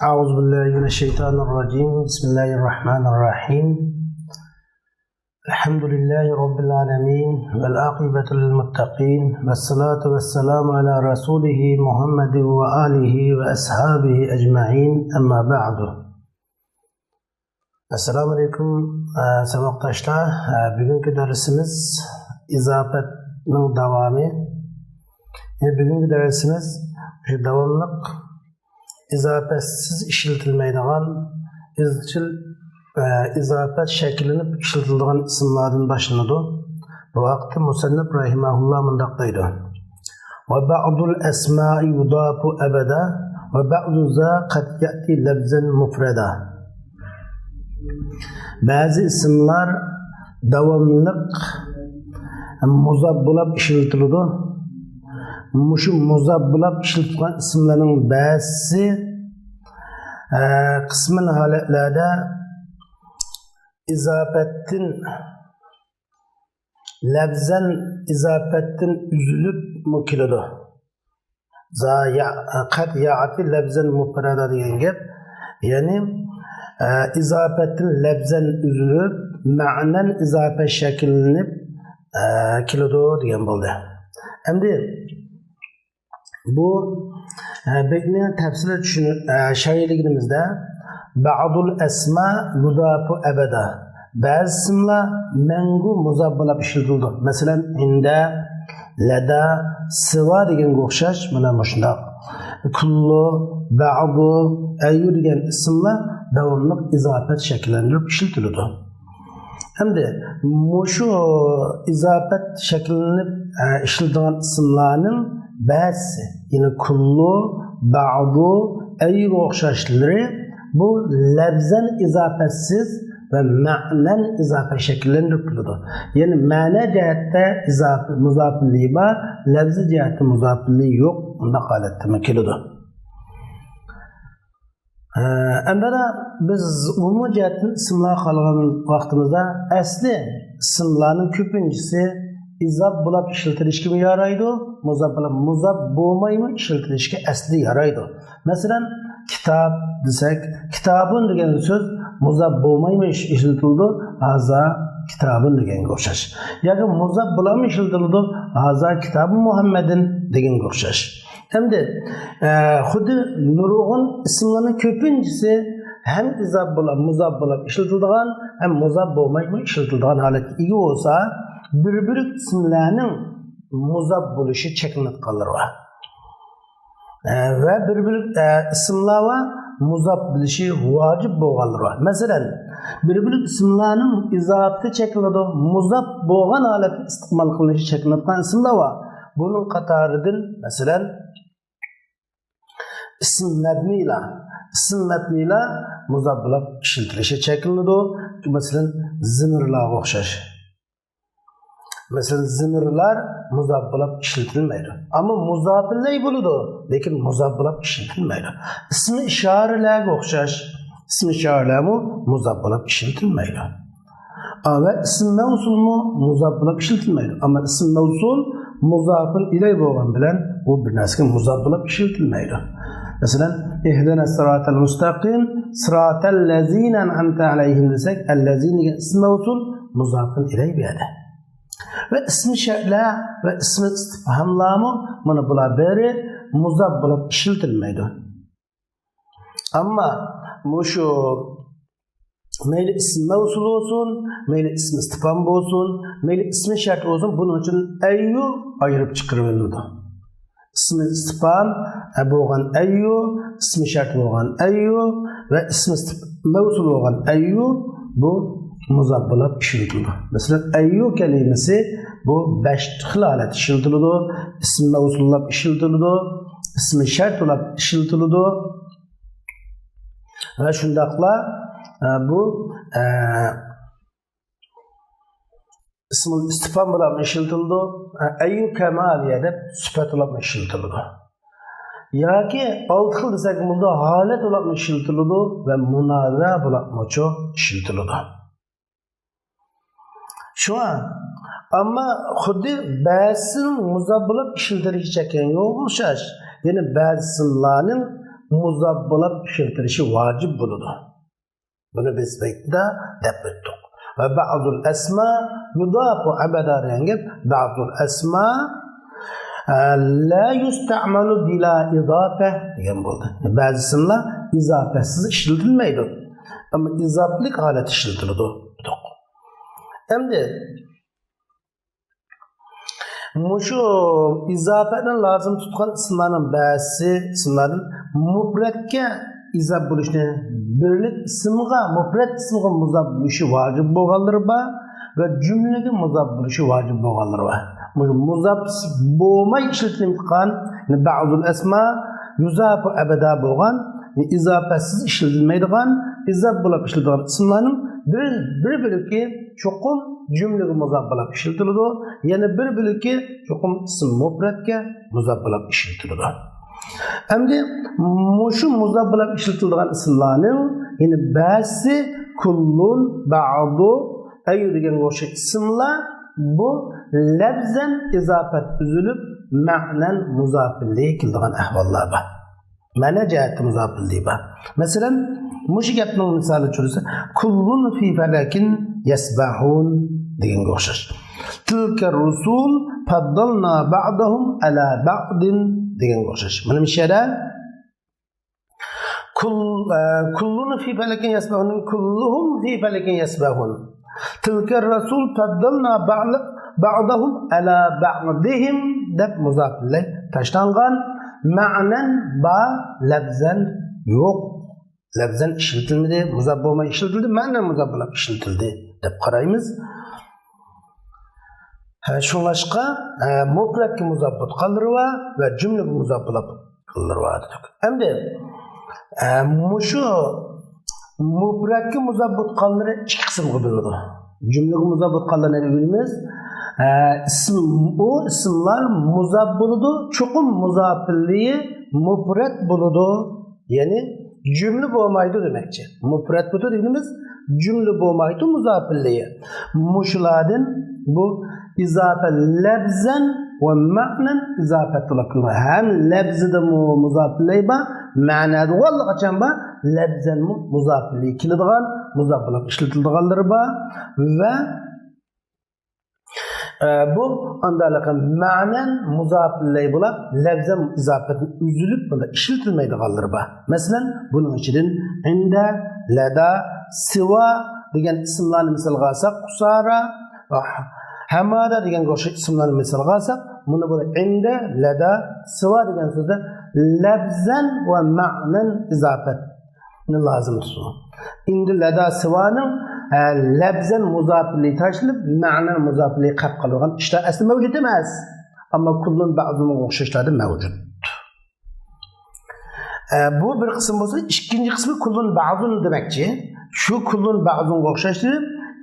أعوذ بالله من الشيطان الرجيم بسم الله الرحمن الرحيم الحمد لله رب العالمين والعاقبة للمتقين والصلاة والسلام على رسوله محمد وآله وأصحابه أجمعين أما بعد السلام عليكم سبقتاشlar bugungi dersimiz izafetning davomı bugungi dersimiz şu davomliq izafetsiz işletilmeydiğen izchil izafet şekillenip işletildiğen isimlerden başlandı. Bu vakti Musannif rahimahullah mundaq deydi. Ve ba'dul esma'i yudafu ebeda ve ba'du za qad ya'ti labzan mufreda. Bazı isimler davamlılık muzab bo'lib işletildi. Muşu muzab bo'lib işletilgan isimlerin bazısı kısmen haletlerde izafetin labzan izafetin üzülüp mukilidi. Qad ya'ti labzan mufrada degan gap. Yani izafetin labzan üzülüp ma'nan izafet şekillenip kilidi degan bo'ldi. Endi bu bekni tafsili şairligimizde ba'dul esma yudafu ebeda bazı isimler mengu muzab bo'lib ishlatildi. Masalan inda lada siva degan o'xshash mana shunday kullu ba'du ayyu degan isimlar davomli izofat shakllantirib ishlatiladi. Hamda şu izafet şekillenip işlediğin isimlerin bazı yine kullu, ba'du, ayyu o'xshashları bu labzan izafetsiz ve ma'nan izafet şekillendirib turadi. Yani ma'na jihatda izafet muzafilliği var, labzi jihatda muzafilliği yok. Unda holatda keladi. Endi biz umum jihatdan isimlar qolgan vaqtimizda asli isimlarning ko'pinchisi izab bo'lib ishlatilishga yaraydi, muzab bo'lmaymi ishlatilishga asli yaraydi. Masalan, kitob desak, kitobun degan so'z muzab bo'lmaymi ishlatildi, haza kitobun deganga o'xshash. Yoki muzab bo'lami ishlatildi, haza kitobi Muhammadin deganga o'xshash. Hamda xuddi nurg'un isimlarning ko'pinchisi hem izab bo'lib, muzab bo'lib ishlatiladigan, hem muzab bo'lmaymi ishlatiladigan holatga ega bo'lsa, bir isimlarning muzab bo'lishi cheklanganlar bor. Va bir isimlar va muzab bo'lishi vojib bo'lganlar bor. Masalan, bir isimlarning izofati cheklanadi, muzab bo'lgan holatda istiqmol qilinishi cheklangan isimlar bor. Bunun qatoridan masalan ism mabnilar muzab bo'lib ishlatilishi cheklanadi. Masalan, zimirlar o'xshash. Mesela zimirlar muzab bo'lib ishlatilmaydi. Ama muzafillay bo'ladi, lekin muzab bo'lib ishlatilmaydi. İsmi ishoralarga o'xshash. İsmi ishoralarmi muzab bo'lib ishlatilmaydi. Ama ism mavsulmi muzab bo'lib ishlatilmaydi. Ama ism mavsul muzafil ilay bo'lgan bilan u bir narsaga muzab bo'lib ishlatilmaydi. Mesela ihdina siratal mustaqim siratal ladzina an'amta alayhim desak, allazina ism mavsul muzafil ilay bo'ladi. Ve ismi şer'ler ve ismi istifhamlarımı bunu bular beri muzab bo'lib ishlatilmaydi. Ama bu şu meyli ism mevsul olsun, meyli ismi istifham olsun, meyli ismi şert olsun, bunun için ayyu ayırıp çıkarıldı. İsmi istifham bo'lgan ayyu, ismi şert bo'lgan ayyu ve ismi mevsul bo'lgan ayyu bu muzab bo'lib ishlatiladi. Mesela ayyu kelimesi bu 5 xil holat ishlatiladi. Ism mavsullab ishlatiladi, ismi shart bo'lib ishlatiladi. Va shundaqla bu ism istifham bilan ishlatiladi. Ayyu kamaliya deb sifat bilan ishlatiladi. Yoki 6 xil desak bunda holat bilan ishlatiladi va munoza bilan ishlatiladi. Şu an ama xuddi ba'zisi muzab bo'lib ishlatilishga chekkan yo'q o'xshash. Yani bazı isimlarning muzabbılab işiltirişi vacip buludu. Bunu biz bekle dep ettik. Ve ba'dul esma yudafu abada dengip ba'dul esma la yusta'malu bila izafe degan bo'ldi. Ba'zi isimlar izafesiz işletilmeydi. Ama izaflik halet işletildi. Endi Muşu izafeden lazım tutkan isimlerin ba'zi isimlerin mufratga izaf bo'lishni birlik ismga mufrat ismga muzaf bo'lishi vacip bo'lganlari bor va jumlaga muzaf bo'lishi vacip bo'lganlari bor. Muzaf bo'lmay ishlatilgan ba'zul asma yuzafu abada bo'lgan izafasiz ishlatilmaydigan izaf bo'lib ishlatilgan ismlarning bir biriki cho'qim jumlaga muzaf bo'lib ishlatiladi, yana bir biriki cho'qim ism mufratga muzaf bo'lib ishlatiladi. Endi mushu muzaf bo'lib ishlatilgan ismlarning yana ba'zi kullun ba'du ayu degan o'sha ismlar bu labzan izofat uzilib ma'nan muzofillik qiladigan ahvollar bor. Mana jihati muzofillik bor. Masalan, mushu gapning misoli chursa kullun fi falakin yasbahun degan o'xshash. Tilka rusul faddalna ba'dahum ala ba'din degan o'xshash. Mana bu yerda kullun fi falakin yasbahun kulluhum fi falakin yasbahun. Tilka rusul faddalna ba'dahum ala ba'dihim deb muzofillik tashlangan ma'nan ba labzan yo'q. Labzan ishlatilmadi, muzaf bo'lmay ishlatildi, ma'nan muzaf bo'lib ishlatildi deb qaraymiz. Shunlashqa mufratga muzaf bo'lganlari va jumlaga muzaf bo'lganlari dedik. Endi mushu mufratga muzaf bo'lganlari ikki qismga bo'linadi. Jumlaga muzaf bo'lganlarni bilamiz. İsimlar muzaf bo'ladi, cho'qim muzofilliği mufrat bo'ladi, ya'ni cümle bo'lmaydi demakchi. Mufrat bu dediğimiz cümle bo'lmaydi muzofilliği. Muşuladın bu izafe labzan ve ma'nan izafet olakılır. Hem labzida muzofilliği ba, ma'nada vallahi qachon ba labzan muzofilliği kiladigan, muzaf bo'lib ishlatilganlari ba ve bu andalaqan ma'nan muzofilliği bo'lib labzan izofati uzilib bunda ishlatilmaydiganlari bor. Masalan, buning ichidan inda, lada, siva degan ismlarni misolga olsak, qusara va hamada degan o'sha ismlarni misolga olsak, buni bu inda, lada, siva degan so'zda labzan va ma'nan izofatni lozim tutadi. Inda, lada, sivaning labzan muzofilliği taşlanıp ma'nan muzofilliği qilib qolgan ishlar asli mavjud emas, ammo kullun ba'zunga o'xshashlari mavjud. Bu bir qism bo'lsa, ikkinchi qismi kullun ba'zun demakchi. Shu kullun ba'zunga o'xshashli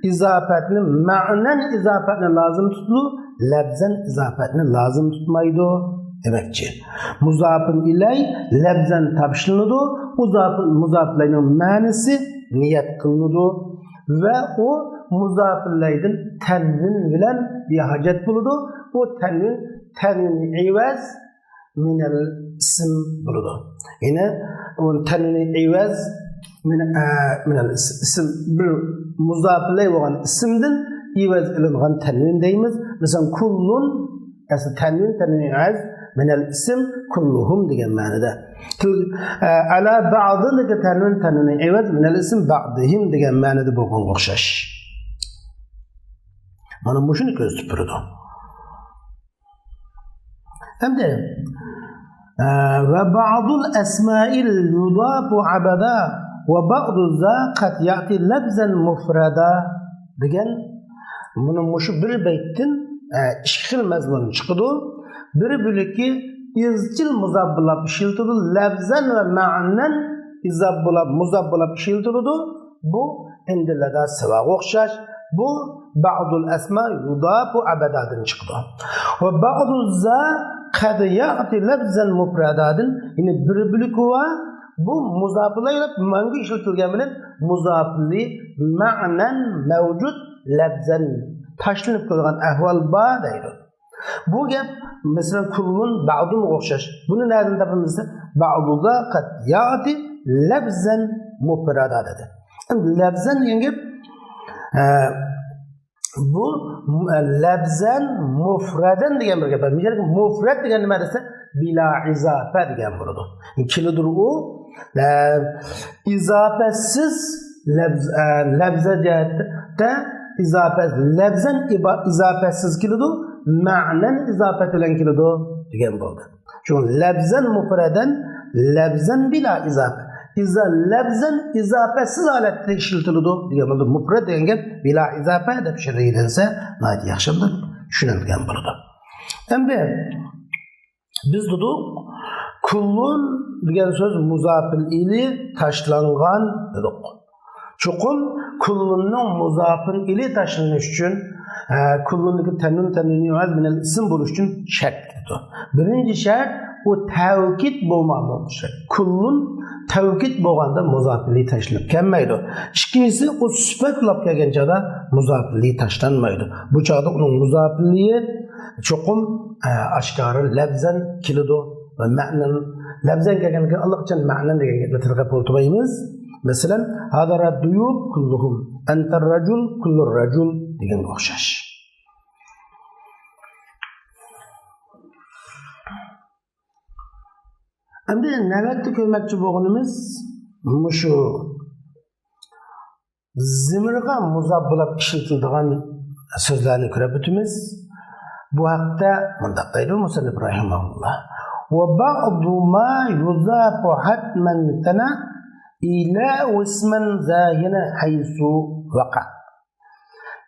izofatni ma'nan izofatni lozim tutadi, labzan izofatni lozim tutmaydi demakchi. Muzofin ilay labzan topshilinadi, muzoflarning ma'nisi niyat qilinadi. Ve o muzafillerden tenvin bilen bir hacet buludu. O tenvin ivaz minel isim buludu. Yine o tenvin ivaz minel isim bir muzafiller olan isimden ivaz ilingan tenvin deyimiz. Mesela kullun tenvin ivaz minel isim kulluhum degan ma'noda. Ala ba'didagi tanvin evaz minel isim ba'dihim degan ma'noda bo'lgan o'xshash. Mana bu shuni ko'rsatib turadi. Hamda va ba'dul asma'il yudafu abada va ba'du za qad ya'ti labzan mufrada degan buni mushu bir baytdan ikki xil mazmun chiqadi. Bir biliki izchil muzaf bo'lib ishlatiladi, labzan va ma'nan izaf bo'lib muzaf bo'lib ishlatiladi. Bu indilada sivaga o'xshash. Bu ba'dul asma yudafu abadadan chiqdi. Va ba'du za qad ya'ti labzan mufradadan, ya'ni bir biliki va bu muzaflar manga ishlatilgan bilan muzafli ma'nan mavjud labzan tashlanib qolgan ahvol bor deydi. Bu gap mesela kullun ba'dun o'xshash. Buni nereden topamiz? Ba'duga qad ya'ti labzan mufrada dedi. Endi labzan degan gap bu labzan mufradan degan bir gap. Misol mufrad degan nima desa bila izofa degan bo'ladi. Kilidir u izofasiz labza jihatda labzan izofasiz kilidu, ma'nan izofat bilan kilidu degan bo'ldi. Shu labzan mufradan labzan bila izofa. Labzan izofasiz holatda ishlatiladi degan bo'ldi. Mufrad degan gap bila izofa deb tushunilsa, nayt yaxshi bo'lib tushunilgan bo'ladi. Endi biz dedik kullun degan so'z muzofil ili tashlangan dedik. Chuqur kullunning muzofil ili tashlanish uchun kullunning tanwini az minal ism bo'lish uchun shart dedi. Birinchi shart o tavkid bo'lmamoqchi. Kullun tavkid bo'lganda muzofili tashlanib kelmaydi. Ikkinchisi o sifatlab kelgan joyda muzofili tashlanmaydi. Bu chog'da uning muzofiliyi chuqur oshkora labzan keladi va ma'nan labzan kelganiga Alloh uchun ma'nan degan gapni tilga o'tirmaymiz. Masalan, hadara duyub kulluhum antar rajul kullur rajul degan o'xshash. Endi navbatda ko'rmoqchi bo'lganimiz mushu zimirga muzob bo'lib ishlatiladigan so'zlarni ko'rib o'tamiz. Bu haqda mundaq deydi Musannif rahimahulloh. Wa ba'du ma yuzafu hatman tana ila isman zahina haythu waqa.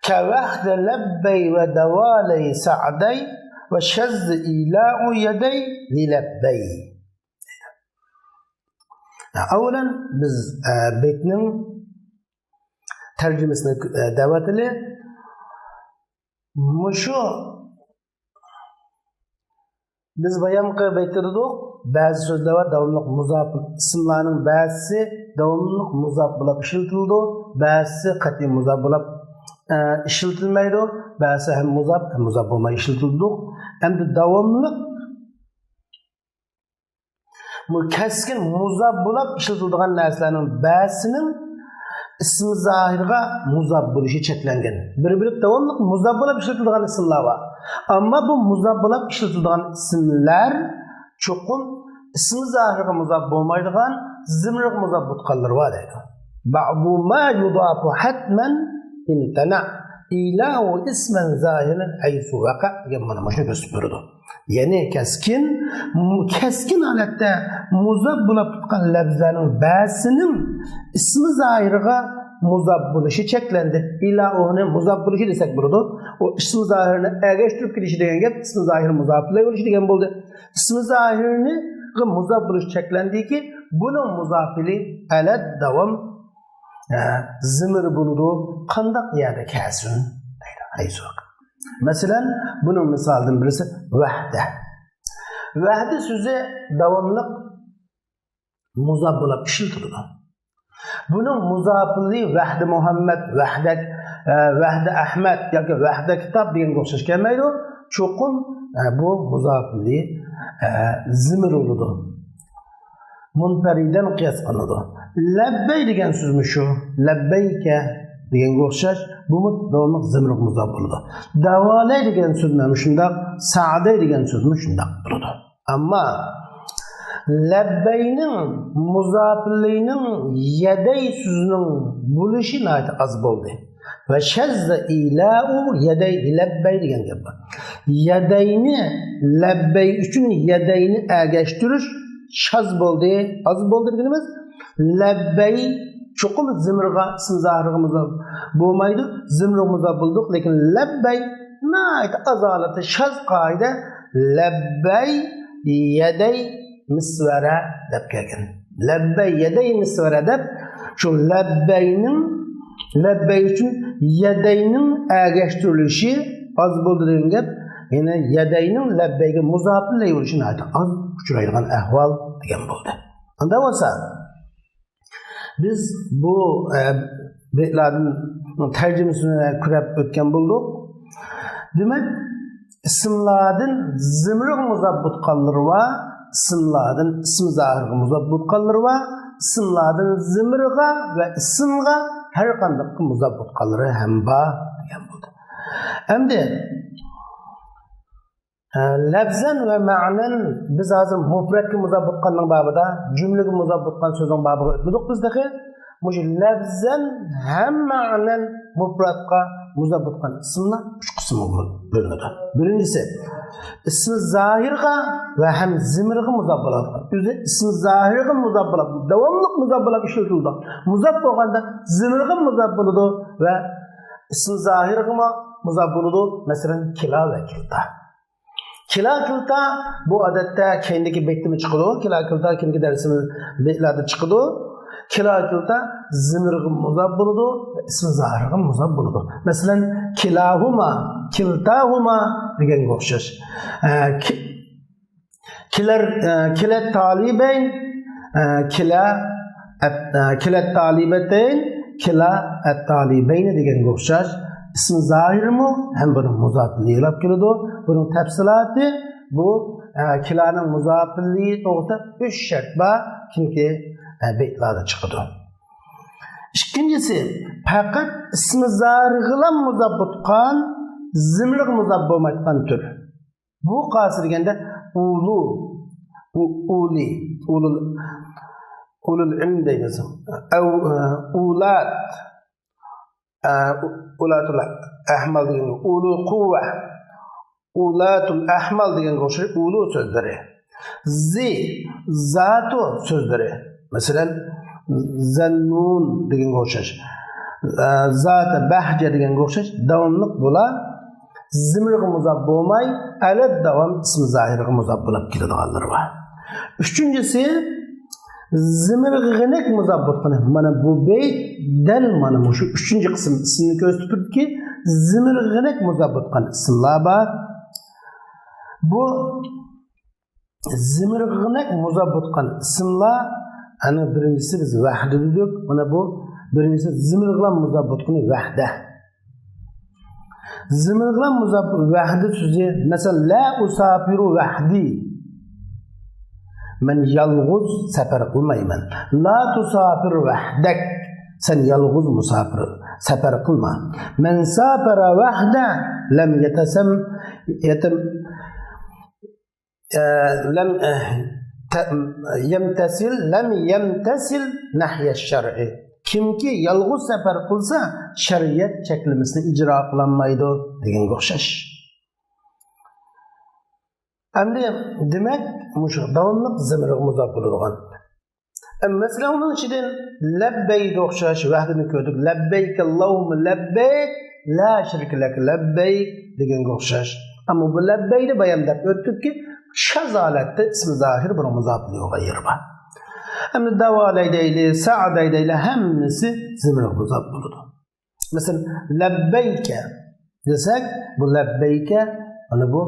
Ka wahda labbay wa dawalay sa'day wa shazz ila'u yaday li labbay. Avvalan biz betning tarjimasini davatili mushu biz bayon qilib aytdik, ba'zi so'zlar davomli muzof ismlarning ba'zisi davomli muzof bo'lib ishlatildi, ba'zisi qat'iy muzof bo'lib ishlatilmaydi, ba'zisi ham muzof bo'lmay ishlatildi. Endi davomli keskin muzof bo'lib ishlatiladigan narsalarning ba'zisining ismi zahirga muzof bo'lishi cheklangan. Bir-biri davomli muzof bo'lib ishlatiladigan ismlar bor. Ammo bu muzof bo'lib ishlatiladigan ismlar cho'qim ismi zahirga muzof bo'lmaydigan zimriga muzof bo'lganlar bor deydi. Ba'du ma yudafu hatman imtana ila wa isman zahiran haythu waqa degan mana shuni ko'rsatib beradi. Ya'ni keskin holatda muzof bo'lib tutgan labzlarning ba'zisining ismi zahiriga muzof bo'lishi cheklandi. Ila uni muzof bo'lishi desak bo'ladi. O ismi zahirini ergashtirib kelishi degan gap ismi zahiri muzof bo'lishi degan bo'ldi. Ismi zahirini muzof bo'lishi cheklandiki, buning muzofili alad davom zimir bo'ladi. Qandaq yerda kelsin deydi. Haysoq. Masalan, bunun misaldan birisi vahda. Vahda so'zi davomli muzof bo'lib ishlatiladi. Bunun muzofili vahda Muhammad, vahda Ahmad yoki vahda kitob degan o'xshash kelmaydi. Cho'qim bu muzofili zimir bo'ladi. Munfaridan qiyos qilinadi. Labbay degan so'zmi shu? Labbayka degan o'xshash bu davomli zimir muzof bo'ladi. Davolay degan so'zni shundoq, sa'day degan so'zni shundoq bo'ladi. Ammo labbayning muzofilining yaday so'zining bo'lishi nayta az bo'ldi. Va shazza ila'u yaday labbay degan gap bor. Yadayni labbay uchun yadayni ergashtirish shaz bo'ldi, az bo'ldi deganimiz. Labbay cho'qim zimirga ism zahiriga muzof bo'lmaydi, zimriga muzof bo'ldi, lekin labbay nayta azolati shaz qoida labbay yaday misvara deb kelgan. Labbay yaday misvara deb shu labbay uchun yadayning ergashtirilishi az bo'ldi degan gap, ya'ni yadayning labbayga muzofilay bo'lishini aytib az uchraydigan ahvol degan bo'ldi. Unda bo'lsa biz bu betlarning tarjimasini ko'rib o'tgan bo'ldik. Demak, isimlardan zimri muzabbut qanları var, isimlardan ismi zahiri muzabbut qanları var, isimlardan zimriga ve isimga her qanday muzabbut qanları hem var degan bo'ldi. Endi lafzan ve ma'nan biz hozir mufradga muzabbut qanning babida, jumlaga muzabbut qan so'zning babiga o'tdik bizdagi. Mush lafzan ham ma'nan mufradga muzabbut qan ismlar 3 qismga bo'linadi. Birincisi ismi zahirga ve hem zimriga muzabbut qan. O'zi ismi zahirga muzabbut, davomli muzabbut ishlatildi. Muzabbut bo'lganda zimriga muzabbut bo'ladi ve ismi zahirga muzabbut bo'ladi. Masalan, kila ve kilta. Kila kilta bu odatda keyindagi betimi chiqadi. Kila kilta keyingi darsimiz betlarda chiqadi. Kila kilta zimriga muzabbut bo'ladi, ismi zahiriga muzabbut bo'ladi. Masalan, kilahuma, kiltahuma deganga o'xshash. Kila talibayn, kila talibatayn, kila at-talibayn deganga o'xshash. İsmi zahir mi? Hem bunun muzafirliği laf keladi. Bunun tafsilati bu kilanın muzafirliği doğruda 3 şart var. Çünkü beytlerde çıkıdı. İkincisi, fakat ismi zahirle muzabbut kan, zimriq muzabbut olmayotgan tür. Bu qasi deganda ulu, uli, ulul ilm deymiz. Ulat, ulatul ahmal degan ulu quva, ulatul ahmal degan o'xshaydi ulu so'zlari. Zatu so'zlari. Masalan, zannun degan o'xshash. Zat bahja degan o'xshash davomli bo'la zimriga muzabbut bo'lmay, alad davom ismi zahiriga muzabbut bo'lib keladiganlar bor. Üçüncüsü zimriginek muzabbut qilib mana bu beyt dal mana shu 3-chi qism ismini ko'rsatibdiki, zimriginek muzabbut qilib ismlar bor. Bu zimriginek muzabbut qilib ismlar ana birincisi biz vahda dedik. Mana bu birincisi zimrigilan muzabbut qilib vahda. Zimrigilan muzabbut vahda so'zi masalan la usafiru vahdi. Men yalğuz sefer kılmayman. La tusafir vahdak. Sen yalğuz musafir sefer kılma. Men safara vahda lem yemtesil nahye şer'i. Kimki yalğuz sefer kılsa şeriyet çekilmesini icra kılanmaydı degan o'xshash. Endi demek davomli zimriga muzabbut bo'lgan. Mesela onun içinden lebbeyk o'xshash vahdini ko'rdik. Lebbeyk Allahumma lebbeyk la şerike lek lebbeyk degan o'xshash. Ama bu lebbeyni bayandab o'tdikki, shazolatda ismi zahir bir muzabbut yo'q yeri bor. Endi davolaydi, sa'daydi hammasi zimriga muzabbut bo'ladi. Mesela lebbeyke desek bu lebbeyke ana bu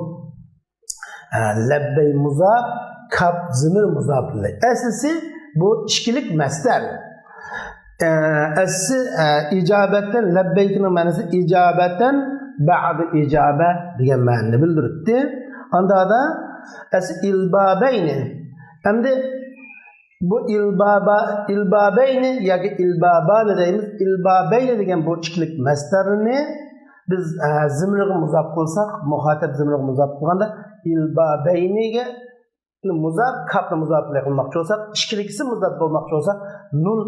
lebbey muzab, kap zimir muzabli. Esası bu işkilik mesler. Esası icabetten lebbeykin manası icabetten ba'd icabe degan ma'noni bildirdi. Onda da es ilbabeyni. Hem de bu ilbabeyni yoki ilbabani deymiz. İlbabeyni degan bu işkilik meslerini biz zimriga muzab qilsak, muhatib zimriga muzab qilganda ilbabeyniga muzab kapni muzab qilmoqchi bo'lsak, ishkilikisi muzab bo'lmoqchi bo'lsa, nun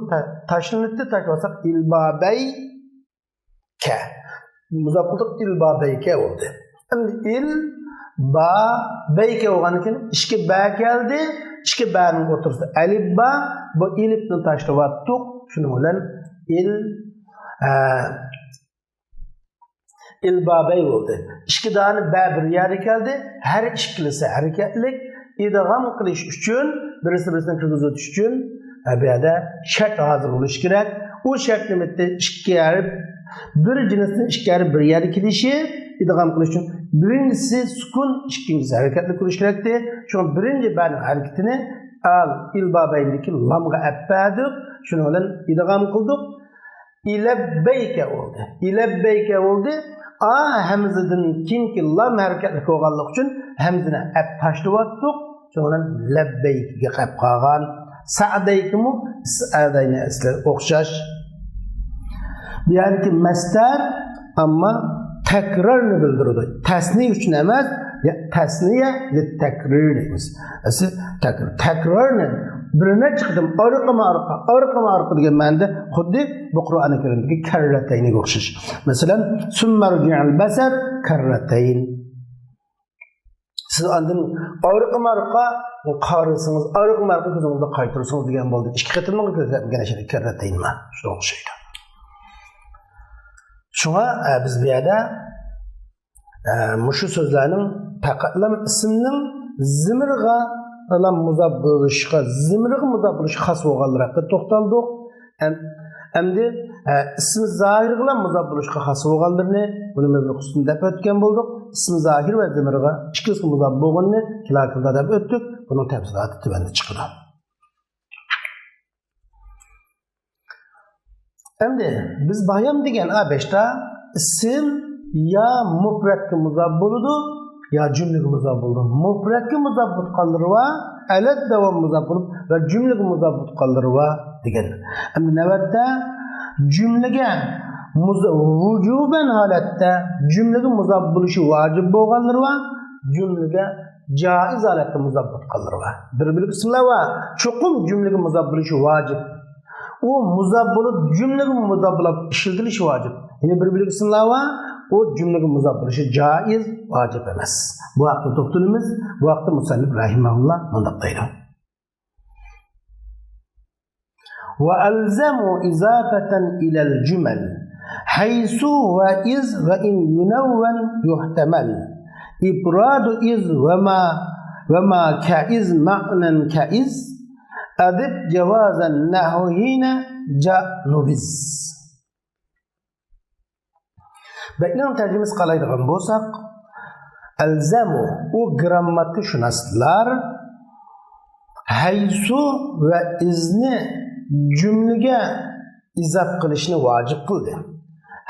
tashlanibdi tashlasak ilbabeyka. Muzab qildik ilbabeyka bo'ldi. Endi ilbabeyka bo'lgandan keyin ishki ba keldi, ishki baning o'rtasida alif ba, bu ilifni tashlayotdik. Shuning bilan ilbabey oldu. İki tane bir yere geldi. Her ikilisi hareketlik. İdgam qilish uchun, birisi-birisidan kirgizib uchun bu yerda shart hozir bo'lish kerak. U shartni bitta ikki yarib bir jinsning ikki yarib bir yerga kelishi idgam qilish uchun birinchisi sukun, ikkinchisi harakatli qilish kerakdi. Shu birinchi bani harakatini al ilbabeydagi lamga appadik. Shuni bilan idgam qildik. İlebbeyke oldu. İlebbeyke oldu. hamzadan keyingi lam harakatli bo'lganligi uchun hamzani ap tashlayotdik. Sonra labbeykiga qilib qolgan. Sa'daykimu sa'dayni asli o'xshash. Bu yerki masdar amma takrorni bildiradi. Tasniy uchun emas, tasniya ve takrir deymiz. Asli takrorni birine chiqdim orqa degan ma'noda xuddi bu Qur'oni Karimdagi karratayni o'xshash. Masalan, summarji'al basar karratayn. Siz ondan orqa qarısınız, orqa ko'zingizga qaytarsınız degan bo'ldi. Ikki qatimni ko'rsatgan ishni karratayinmi? Shu o'xshaydi. Shunga biz bu yerda mushu so'zlarning faqatlam ismning zimirga alam muzab bo'lishga, zimirga muzab bo'lishga xos bo'lganlarga to'xtaldik. Endi ism zohir bilan muzab bo'lishga xos bo'lganlarni buni mavzusidan deb o'tgan bo'ldik. İsm zahir ve zimirga ikkisi muzab bo'lganini kilakilda deb o'tdik. Buning tafsiloti tuvanda chiqadi. Endi biz bayam degan A5'ta ism ya mufratga muzab bo'ladi ya jumlaga muzab bo'ladi. Mufratga muzab bo'lganlari va alat davom muzab bo'lib va jumlaga muzab bo'lganlari va degan. Endi navbatda jumlaga vujuban holatda jumlaga muzab bo'lishi vojib bo'lganlari va jumlaga joiz holatda muzab bo'lganlari va bir ismlar va cho'qim jumlaga muzab bo'lishi vojib. U muzab bo'lib jumlaga muzab bo'lib ishlatilishi vojib. Ya'ni bir ismlar va o cümlege muzab bo'lishi joiz, vojib emas. Bu haqda to'xtalamiz. Bu haqda musannif rahimahulloh bunday deydi. Wa alzamu izafatan ila al-jumal haythu wa iz wa in yunawwan yuhtamal. İbradu iz wa ma ka iz ma'nan ka iz adib jawazan nahu hina ja'nubiz. Bekleyen tercümesi qalaydigan bo'lsak, alzamu u grammatikashunoslar haysu va izni jumlaga izof qilishni vojib qildi.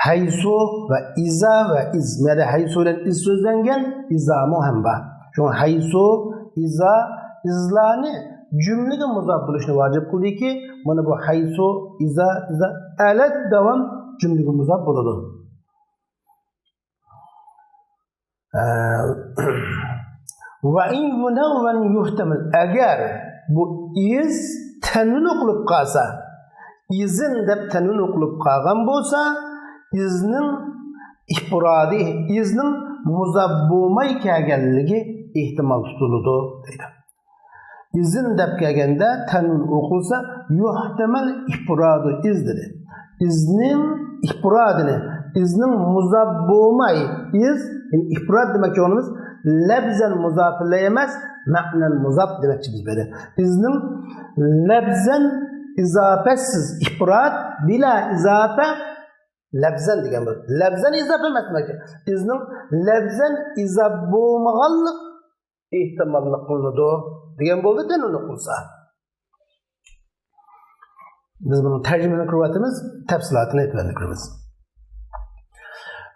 Haysu va iza va iz. Mana haysu bilan iz so'zlangan, izamu ham bor. Shuning haysu, iza, izlarni jumlaga muzof bo'lishni vojib qildiki, mana bu haysu, iza alat davom jumlaga muzof bo'ladi. Va in yunawwan yuhtamal. Agar bu iz tanwin qilib qolsa, izin deb tanwin qilib qolgan bo'lsa, izning ifrodi, izning muzab bo'lmay kelganligi ehtimol tutiladi deydi. İzin deb kelganda tanwin o'qilsa, yuhtamal ifrodi iz dedi. İzning ifrodini, izning muzab bo'lmay iz ifrod demek yo'nimiz labzan muzafilay emas, ma'nan muzaf demekçi biz böyle. İzning labzan izafesiz ifrod bila izafe labzan degan bu. Labzan izafe emas demek. İzning labzan izaf bo'lmaganlik ehtimolli qilinadi degan bo'ldi tanwin qilsa. Biz bunun tercümesini kırvatımız, tafsilatını etmendikrimiz.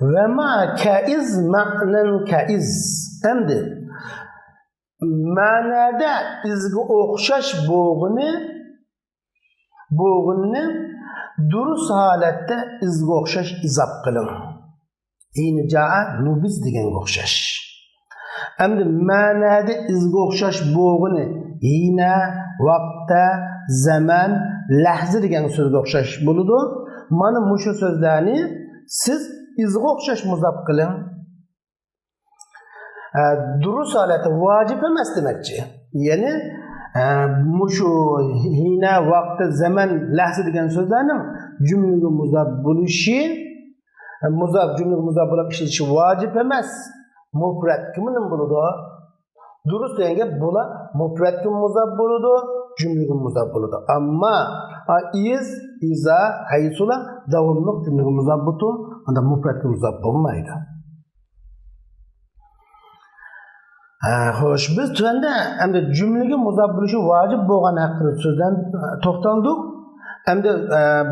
Ve ma kaiz ma'nan kaiz. Endi ma'nada izga o'xshash bo'g'inni durust holatda izga o'xshash izof qiling. Ayni ja'a nubiz deganga o'xshash. Endi ma'nada izga o'xshash bo'g'ini hina, vaqtda, zaman, lahza degan so'zga o'xshash bo'ladi. Mana mushu so'zlarni siz izga o'xshash muzof qiling. Durust holati vojib emas demakchi. Ya'ni mushu hina, vaqtda, zaman, lahza degan so'zlarning jumlaga muzof bo'lishi, jumlaga muzof bo'lib ishlatishi vojib emas. Mufrad kimning bo'ladi? Durust deganga bo'la mufradga muzof bo'ladi, jumlaga muzof bo'ladi. Ammo iz, iza, haysula davomli jumlaga muzof bo'ladi, unda mufradga muzof bo'lmaydi. Xo'sh, biz tuanda endi jumlaga muzof bo'lishi vojib bo'lgan haqida so'zdan to'xtaldik. Endi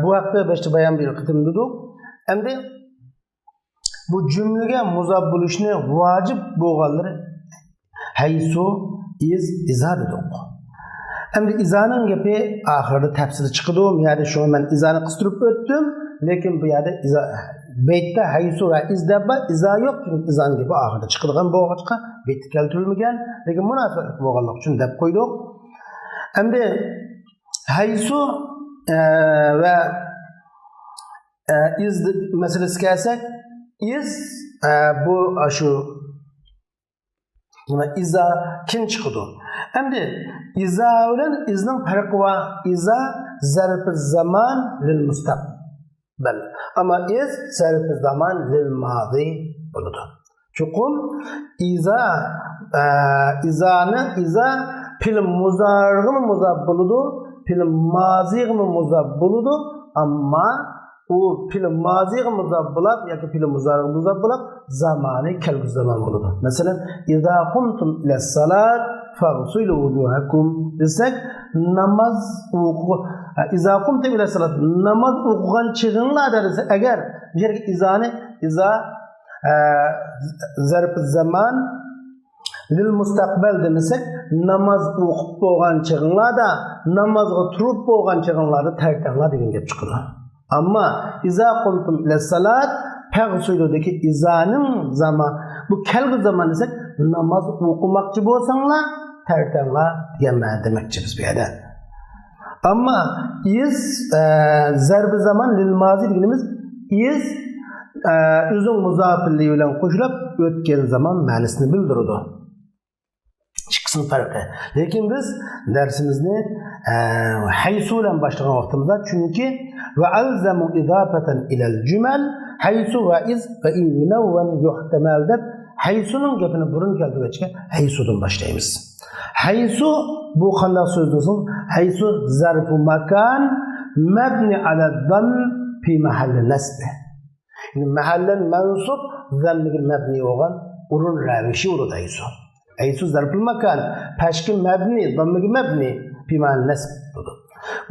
bu haqda boshqa bayon berib dedik. Endi bu cümlege muzab bo'lishni vacip bo'lganlari haysu iz iza dedik. Endi izanın gapi ahirda tafsili chiqdi. Yani şu men izani qistirib o'tdim, lekin bu yerda iza beytda haysu va iz deb iza yo'q, çünkü izan gapi ahirda chiqadigan bo'g'achqa beyt keltirilmagan, lekin munosib bo'lganlik uchun deb qo'ydik. Endi haysu ve iz meselesi kelsak, iz bu şu iza kim çıkıdı? Endi iza bilan izning farqi va iza zarf zaman lil mustaqbal. Ama iz zarf zaman lil madi bo'ladi. Chuqur iza film muzarig'i muzab bo'ladi, film mazig'i muzab bo'ladi, amma o film mazig'i muzab bo'lib yoki film muzarig'i muzab bo'lib zamani kelgusi zaman bo'ladi. Masalan, iza qumtum ila salat faghsilu wujuhakum desak, namoz o'qi iza qumtum ila salat namoz o'qigan chig'inglarda desa, agar yerga iza zarf zaman lil mustaqbal demasak, namoz o'qib bo'lgan chig'inglarda, namozga turib bo'lgan chig'inglarda tartanglar degan gap chiqadi. Amma iza qultum ila salat faghsiludagi izaning zaman bu kelgusi zaman desak, namoz o'qimoqchi bo'lsanglar tartanglar degan ma'no demakchi biz bu yerda. Amma iz zarbi zaman lil mazi deganimiz iz uzun muzafilliği bilan qo'shilib o'tgan zaman ma'nosini bildiradi. Çıksın farkı. Lekin biz dersimizni haysu bilan boshlagan vaqtimizda, chunki va alzamu idafatan ilal jumal haysu va iz va innawan yuhtamal deb haysuning gapini burun keltirishga haysudan boshlaymiz. Haysu bu qanday so'zdir? Haysu zarfu makan mabni ala dhamm fi mahalli nasb. Mahallan mansub dhammga mabni bo'lgan urun ravishi urud haysu. Haysu zarful makan pashki mabni dhammga mabni fi mahalli nasb.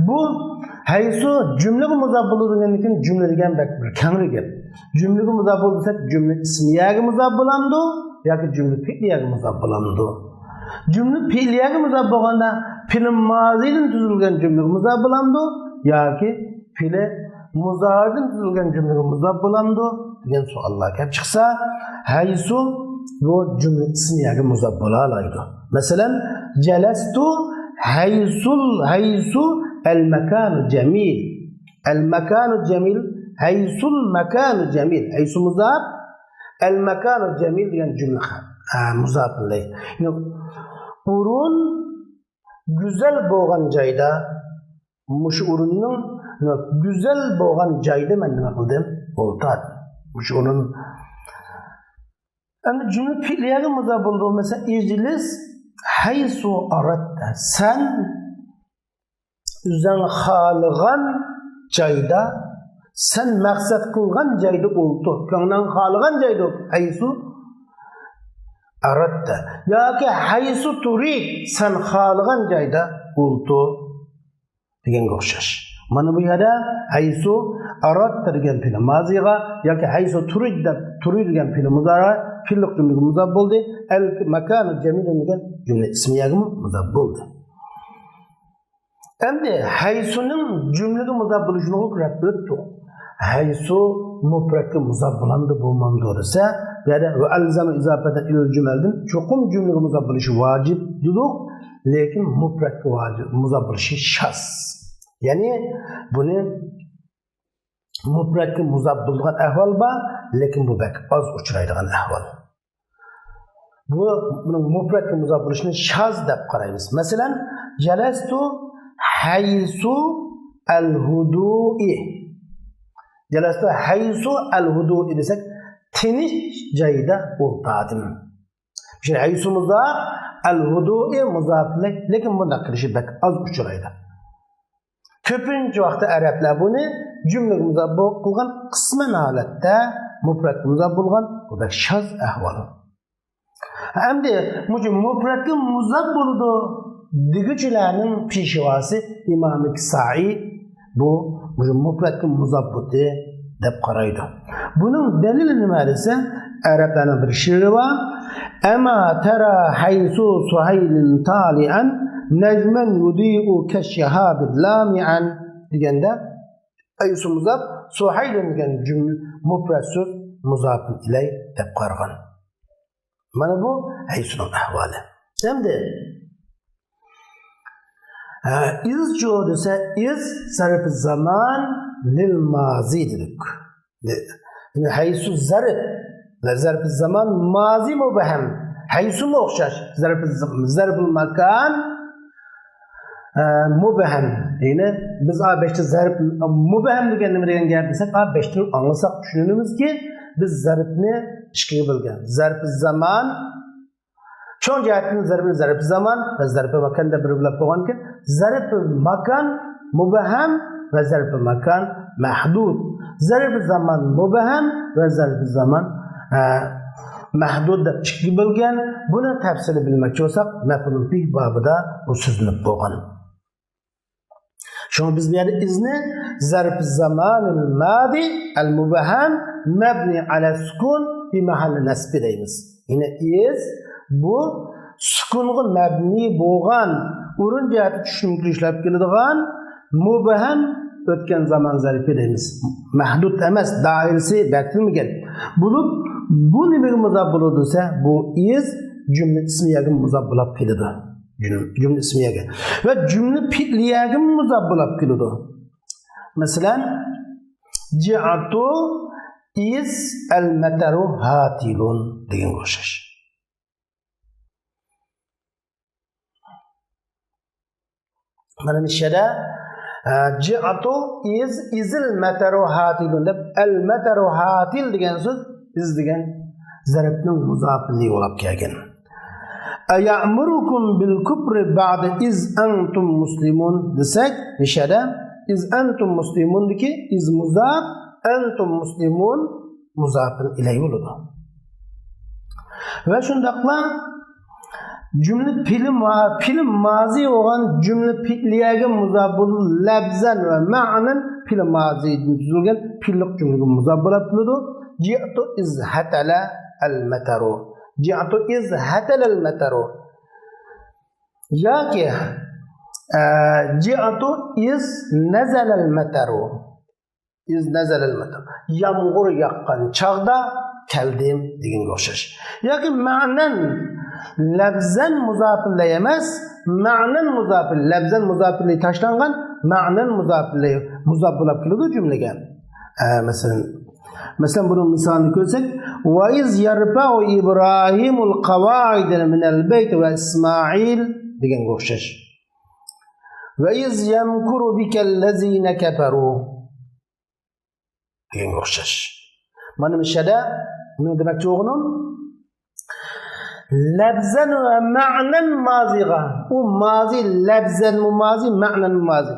Bu haysu cümlege muzaf bo'ladigan ekan, cümle degan bir kengri gap. Cümlege muzaf bo'lsak, cümle ismiyaga muzaf bo'ladi yoki cümle fi'liyaga muzaf bo'ladi. Cümle fi'liyaga muzaf bo'lganda film mazidan tuzilgan cümlege muzaf bo'ladi yoki fi'li muzaridan tuzilgan cümlege muzaf bo'ladi degan savollar kelib chiqsa, haysu bu cümle ismiyaga muzaf bo'la oladi. Masalan, jalastu haysu المكان جميل. المكان جميل حيث المكان جميل. حيث مضاف المكان جميل degan cümle muzaf ilay. Urun güzel bo'lgan joyda, mush urunning güzel bo'lgan joyda men nima qildim? O'ltirdim. Mush urun endi cümle fi'liyaga muzaf bo'ldi. Mesela ijlis haysu aratta. Sen o'zing xohlagan joyda, sen maqsad qilgan joyda o'ltir. Ko'ngling xohlagan joyda haysu aradda yoki haysu turid, sen xohlagan joyda o'ltir deganga o'xshash. Mana bu yerda haysu aradda degan fe'l maziga yoki haysu turid degan fe'l mudari fe'llik jumlaga muzaf bo'ldi. Al makanu jamil degan jumla ismiyaga muzaf bo'ldi. Endi haysuning cümlege muzaf bo'lishini o'qib o'tdik. Haysu mufradga muzaf bo'ladi, bo'lmamdi desa, yana va alzamu izafatan ilal jumaldan cho'qim cümlege muzaf bo'lishi vojib dedik, lekin mufradga vojib muzaf bo'lishi shart. Ya'ni buni mufradga muzaf bo'lgan ahvol bor, lekin bu bak oz uchraydigan ahvol. Buning mufradga muzaf bo'lishini shart deb qaraymiz. Masalan, jalastu haysu al-hudu'i. Jalastu haysu al-hudu'i desak, tinish joyda o'ltirdim. Şimdi haysu muzaf, al-hudu'i muzaflik, lekin bunday qilishi bak oz uchraydi. Ko'pincha vaqtda arablar buni jumlaga muzaf qilgan qisman holatda mufradga muzaf bo'lgan bu bak shaz ahvol. Endi mufradga muzaf bo'ladi deguchilarning peshvosi Imom Kisa'i bu mufradga muzaf bo'ldi deb qaraydi. Buning dalili nima desa, Arablarning bir she'ri bor. Ama tara haysu suhaylin tali'an najman yudi'u kashahabil lami'an deganda aysu muzaf suhaylin degan jumla mufrad so'z muzafun ilay deb qargan. Mana bu haysuning ahvoli. Endi iz jo desa iz zarf zaman lil mazi dedik. Yani haysu zarf zaman mazi mubham. Haysu mu o'xshash? Zarful makan mubham. Yani biz A5'te zarf mubham degan nima degan gap desak, A5'ni anglasak tushunamizki, biz zarfni ishga bilgan. Zarf zaman Çoğun cihetinin zarf zaman ve zarf makan da bir bo'lgan ekan. Zarf makan mubham ve zarf makan mahdud. Zarf zaman mubham ve zarf zaman mahdud deb ikki bo'lgan. Buni tafsili bilmoqchi bo'lsak, maf'ul bih babida bu so'zlanib bo'lgan. Şunu biz bu yerda izni zarf zamanul madi al mubham mabni ala sukun fi mahalli nasb deymiz. Yine is bu sukunga mabni bo'lgan o'rin jihati tushunlikli ishlab keladigan mubham o'tgan zaman zarfi deymiz. Mahdud emas, doirasi bekilmagan. Bu nimaga muzaf bo'ladi desa, bu is jumla ismiyaga muzaf bo'lib keladi. Cümle ismiyaga ve cümle fi'liyaga muzaf bo'lib keladi. Masalan, ji'atu is al-mataru hatilun degan o'xshash. Mana bu yerda ji'atu izil mataru hatilun deb al-mataru hatil degan so'z iz degan zarfning muzofiliği bo'lib kelgan. Aya'murukum bil kufri ba'da iz antum muslimun desak, nishada iz antum muslimun deki iz muzaf antum muslimun muzafin ilayhi bo'ladi. Va shundaqla cümle film mazi olan cümle fi'liyaga muzaf bo'lib labzan va ma'nan film mazi tuzilgan fi'llik cümlege muzaf bo'lib turadi. Ji'tu iz hatala al-mataru. Ji'tu iz hatala al-mataru. Yoki ji'tu iz nazala al-mataru. Iz nazala al-mataru. Yağmur yaqqan chaqda keldim deganga o'xshash. Yoki ma'nan labzan muzafilay emas, ma'nan muzafil, labzan muzafilay tashlangan, ma'nan muzafilay muzaf bo'lib keladi jumlaga. Mesela bunun misalini ko'rsak, va iz yarfa'u Ibrohimul qawa'ida min al-bayt va Ismoil deganga o'xshash. Va iz yamkuru bikal ladzina kafaru deganga o'xshash. Mana bu yerda nima demoqchi o'g'lim? Labzan ve ma'nan maziga. O mazi labzan mazi, ma'nan mazi.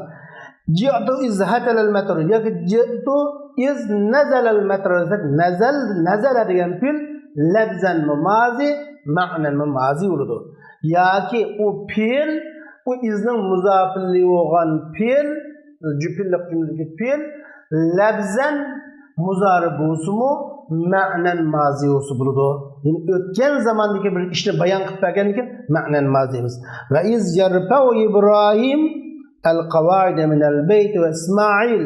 Ji'tu iz hatala al-matar. Yoki ji'tu iz nazala al-matar. Nazala degan fil labzan mazi, ma'nan mazi bo'ladi. Yoki o fil, o izning muzofili bo'lgan fil, jumlalik jumladagi fil labzan muzari bo'lsa-mu, ma'nan mazi bo'lsa bo'ladi. Yani o'tgan zamandagi bir ishni bayon qilib bergan ekan, ma'nan mazimiz. Va iz yarfa'u Ibrohim al-qawa'ida min al-bayt va Ismoil.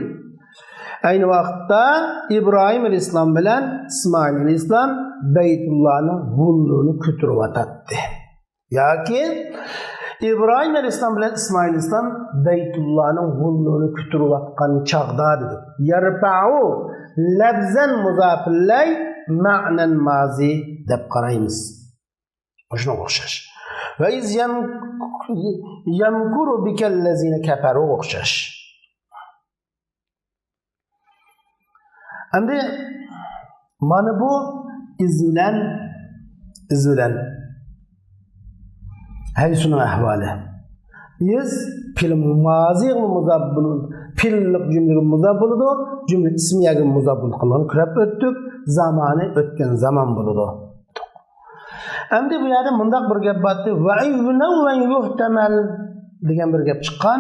Aynı vaqtda İbrahim alayhissalom bilan İsmoil alayhissalom Baytullohning g'ullurini ko'tarib o'tadi. Yoki İbrahim alayhissalom bilan İsmoil alayhissalom Baytullohning g'ullurini ko'tarib o'tgan chaqda dedi. Yarfa'u labzan muzafillay ma'nan mazi deb qaraymiz. Shunga o'xshash. Va iz yamkuru bikal ladzina kafaru o'xshash. Endi mana bu iz bilan haysuning ahvoli. Iz film mazi va muzaf bo'lib, fillik jumlaga muzaf bo'ladi, jumla ismiyaga muzaf bo'lib kirib o'tdik. Zamanı o'tgan zaman bo'ladi. Endi bu yerda mundaq bir gap bordi. Va yuhtamal degan bir gap chiqqan.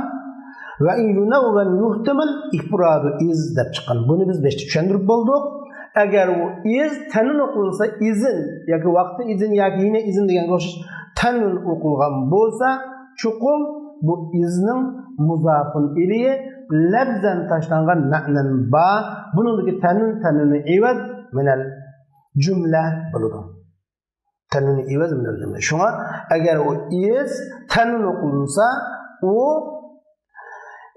Ve in yunavven yuhtemel ifradu iz dep çıkan. Bunu biz beşte düşündürüp bulduk. Eğer o iz tenin okulsa izin, yaki vakti izin, yaki yine izin degen koşuş tenin okulgan bolsa, çukum bu iznin muzafın iliye lebzen taşlangan ma'nen ba, bunundaki tenini ivaz minel cümle buludu. Tenini ivaz minel cümle. Şuna eğer o iz tenin okulunsa o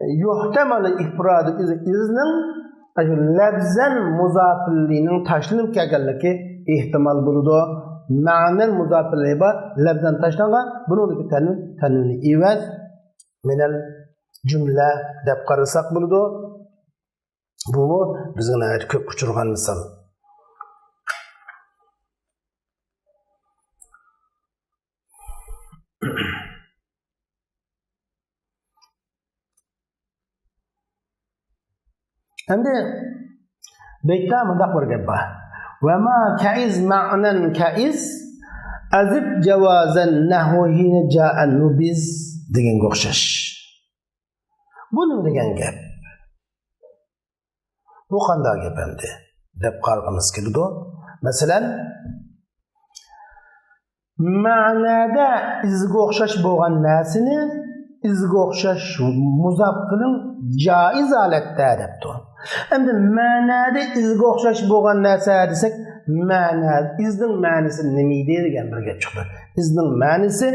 yuhtemel ifradu iznin lebzen muzafilliğinin taşlanıp kelgenligi ihtimal buludu. Ma'nen muzafilliği ba lebzen taşlangan bunundaki tenini ivaz minel cümle dep qarasak buludu. Bu bizning ayet köp uçurgan misal. Endi bekta mundaq bir gap bor. Ve ma kaiz ma'nan kaiz azib jawazan nahu hina ja'an nubiz degan o'xshash. Bunun degan gap. Bu qanday gap endi deb qaragimiz keldi. Masalan, ma'nada izga o'xshash bo'lgan narsani izga o'xshash muzaf qilib jaiz holatda debdi. Endi ma'nada izga o'xshash bo'lgan narsa desak, ma'na izning ma'nosi nima degan bir gap chiqdi. Izning ma'nosi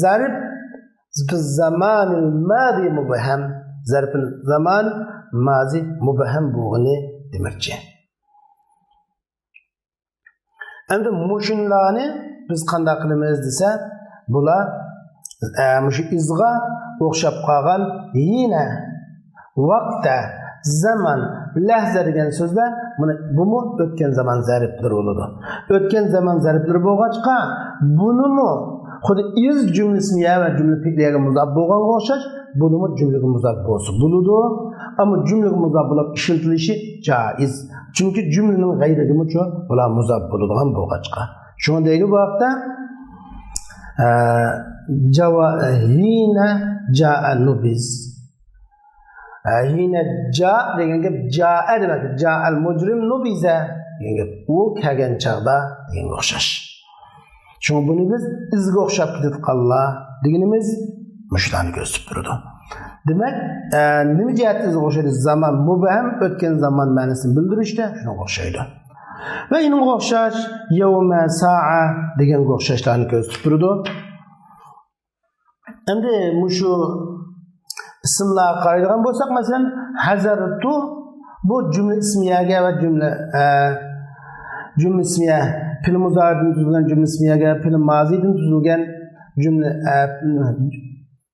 zarb zamanil madi mubham, zarfil zaman mazi mubham bo'lgani demakchi. Endi mushunlarni biz qanday qilamiz desa, bular mushu izga o'xshab qolgan yine vaqtda zaman lahza degan so'zlar buni o'tgan zaman zarflari bo'ladi. O'tgan zaman zarflari bo'lg'achqa bunimi xuddi iz jumlasiga va jumla fi'liga muzaf bo'lganga o'xshash bunimi jumlaga muzaf bo'lsa bo'ladi. Ammo jumlaga muzaf bo'lib ishlatilishi joiz. Chunki jumlaning g'ayrigi uchun bular muzaf bo'ladigan bo'lg'achqa. Shundagi vaqtda hina ja'a nubiz. Hina ja degan gap ja'a demak. Ja'al mujrim nubiza degan gap. U kelgan chaqda degan o'xshash. Shuni buni biz izga o'xshab ketganlar deganimiz mushlarni ko'rsatib turadi. Demak, nima jihat izga o'xshaydi? Zaman mubham o'tgan zaman ma'nosini bildirishda shunga o'xshaydi. Ve inin o'xshash yawma sa'a degan o'xshashlarni ko'rsatib turadi. Endi mushu ismlar qaraydigan bo'lsak, masalan, hazartu bu jumla ismiyaga va jumla ismiya fil muzaridan tuzilgan jumla ismiyaga, fil mazidan tuzilgan jumla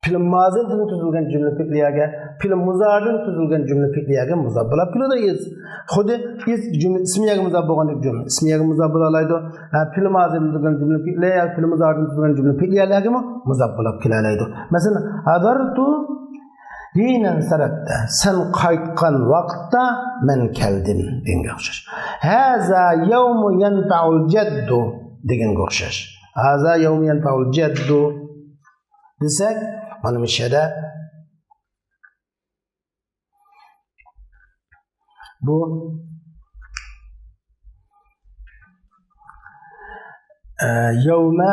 fil mazidan tuzilgan jumla fi'liyaga, fil muzaridan tuzilgan jumla fi'liyaga muzaf bo'lib keladi. Xuddi is jumla ismiyaga muzaf bo'lgandek jumla ismiyaga muzaf bo'lalaydi. Fil mazidan tuzilgan jumla fi'liya, fil muzaridan tuzilgan jumla fi'liyaga muzaf bo'lib kelalaydi. Masalan, hadartu hina saratta, sen qaytgan vaqtda men keldim degan o'xshash. Haza yawmu yanfa'ul jaddu degan o'xshash. Haza yawmu yanfa'ul jaddu desak, mana bu yerda bu yawma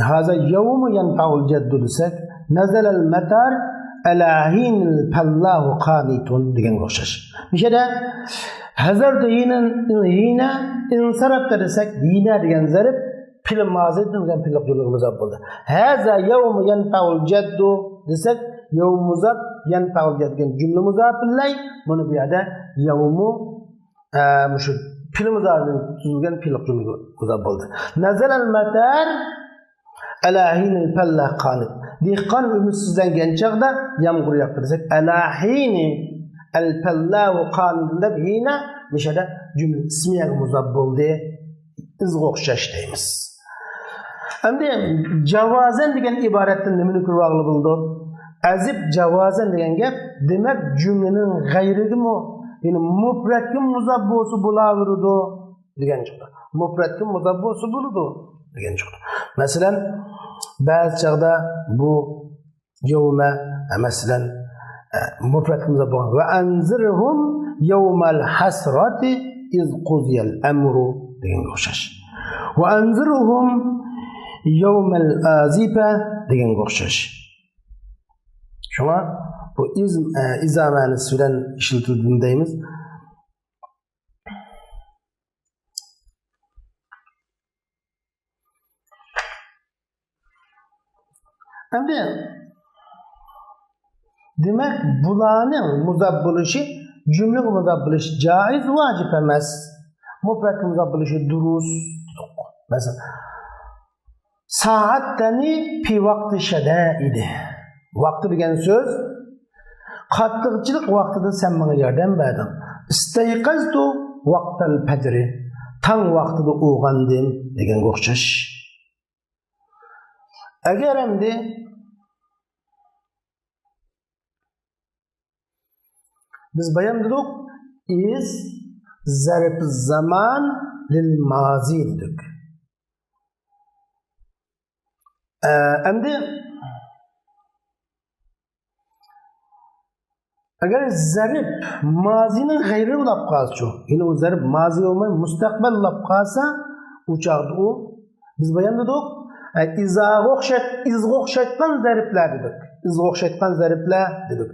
haza yawmu yanfa'ul jaddu desak, nazala al-matar ala hinil fallahu qanitun degan o'xshash. Bu yerda hazarda hina insarafta desak, hina degan zarf fil mazidan degan fil jumlaga muzaf bo'ldi. Haza yawmu yanfa'ul jaddu desak, yawm muzaf yanfa'ul jaddu degan jumla muzafillay. Buni bu yerda yawmu mushu fil muzafdan tuzilgan fil jumlaga muzaf bo'ldi. Nazal al-matar ala hinil fallahu qanit. Dehqon umsizlangan chaqda yomg'ir yoqdi desak, ala hini al-fallahu qanit deb hina mishada jumla ismiyaga muzaf bo'ldi. Izga o'xshash deymiz. Endi javozan degan iboratdan nimani ko'rmoqli bo'ldik? Azib javozan degan gap demak jumlaning g'ayrigimi, ya'ni mufratga muzaf bo'lsa bo'laveradi degan chiqdi. Mufratga muzaf bo'lsa bo'ladi degan chiqdi. Masalan, ba'zi chaqda bu yawma masalan Mufradımıza bağlı. Ve enzirhum yevmel hasrati iz quziyel emru degan o'xshash. Ve enzirhum yevmel azifa degan o'xshash. Shunga bu iza ma'nosi bilan ishlatilgan deymiz. Endi demek bularning muzab bo'lishi, jumla muzab bo'lishi joiz, vojib emas. Mufrad muzab bo'lishi durust. Masalan, saatni fi vaqti shadaidi. Vaqti degan so'z qattiqchilik vaqtida sen menga yordam berding. Istayqaztu vaqtal fajri. Tong vaqtida uyg'ondim degan o'xshash. Agar endi biz bayan dedik, iz zarf zaman lil mazi dedik. Endi agar zarf mazinin g'ayri bo'lib qolsa, yine o zarf mazi olmay mustaqbal bo'lib qolsa, u chaqda u biz bayan dedik, izga o'xshatgan zarflar dedik. Izga o'xshatgan zarflar dedik.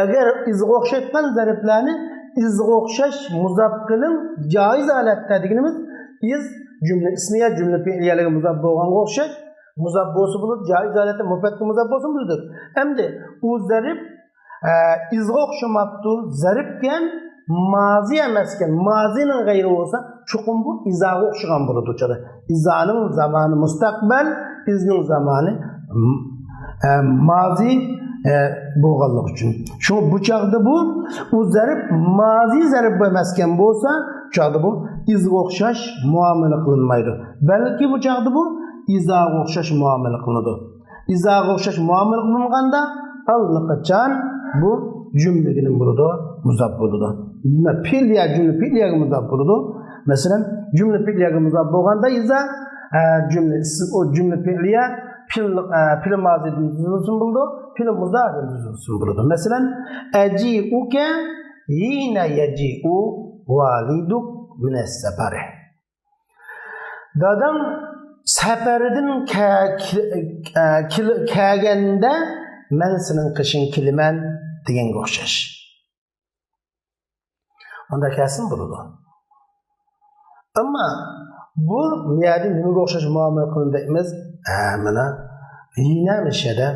Agar izga o'xshatgan zarflarni izga o'xshash muzab qilib joiz holatda deganimiz iz jumla ismiya jumla fe'liyalarga muzab bo'lganga o'xshash muzab bo'lsa bo'ladi, joiz holatda mufradga muzab bo'lsa bo'ladi. Endi u zarf izga o'xshamabdi, zarfgan mazi emaskan, mazining g'ayri bo'lsa, chuqum bu izaga o'xshagan bo'ladi o'chada. Izaning zamoni mustaqbal, izning zamoni mazi bo'lganlik uchun. Shu bu chaqda bu zarf mazi zarf emaskan bo'lsa, chaqda bu izga o'xshash muomala qilinmaydi. Balki bu chaqda bu izaga o'xshash muomala qilinadi. Izaga o'xshash muomala qilinganda allaqachon bu jumlaning bo'ladi, muzab bo'ladi. Fe'liya jumla fe'liyaga muzab bo'ladi. Masalan, jumla fe'liyaga muzab bo'lganda iza jumla fe'liya fil mazidan tuzilsin bo'ldi, fil muzaridan tuzilsin bo'ldi. Masalan, aji'uka hina yaji'u waliduk min as-safari. Dadam safardan kelganda men sening qishing keliman deganga o'xshash. Unda kesin bo'ladi. Ammo bu miyada nimaga o'xshash muomala qilindaymiz? Mana yina mishada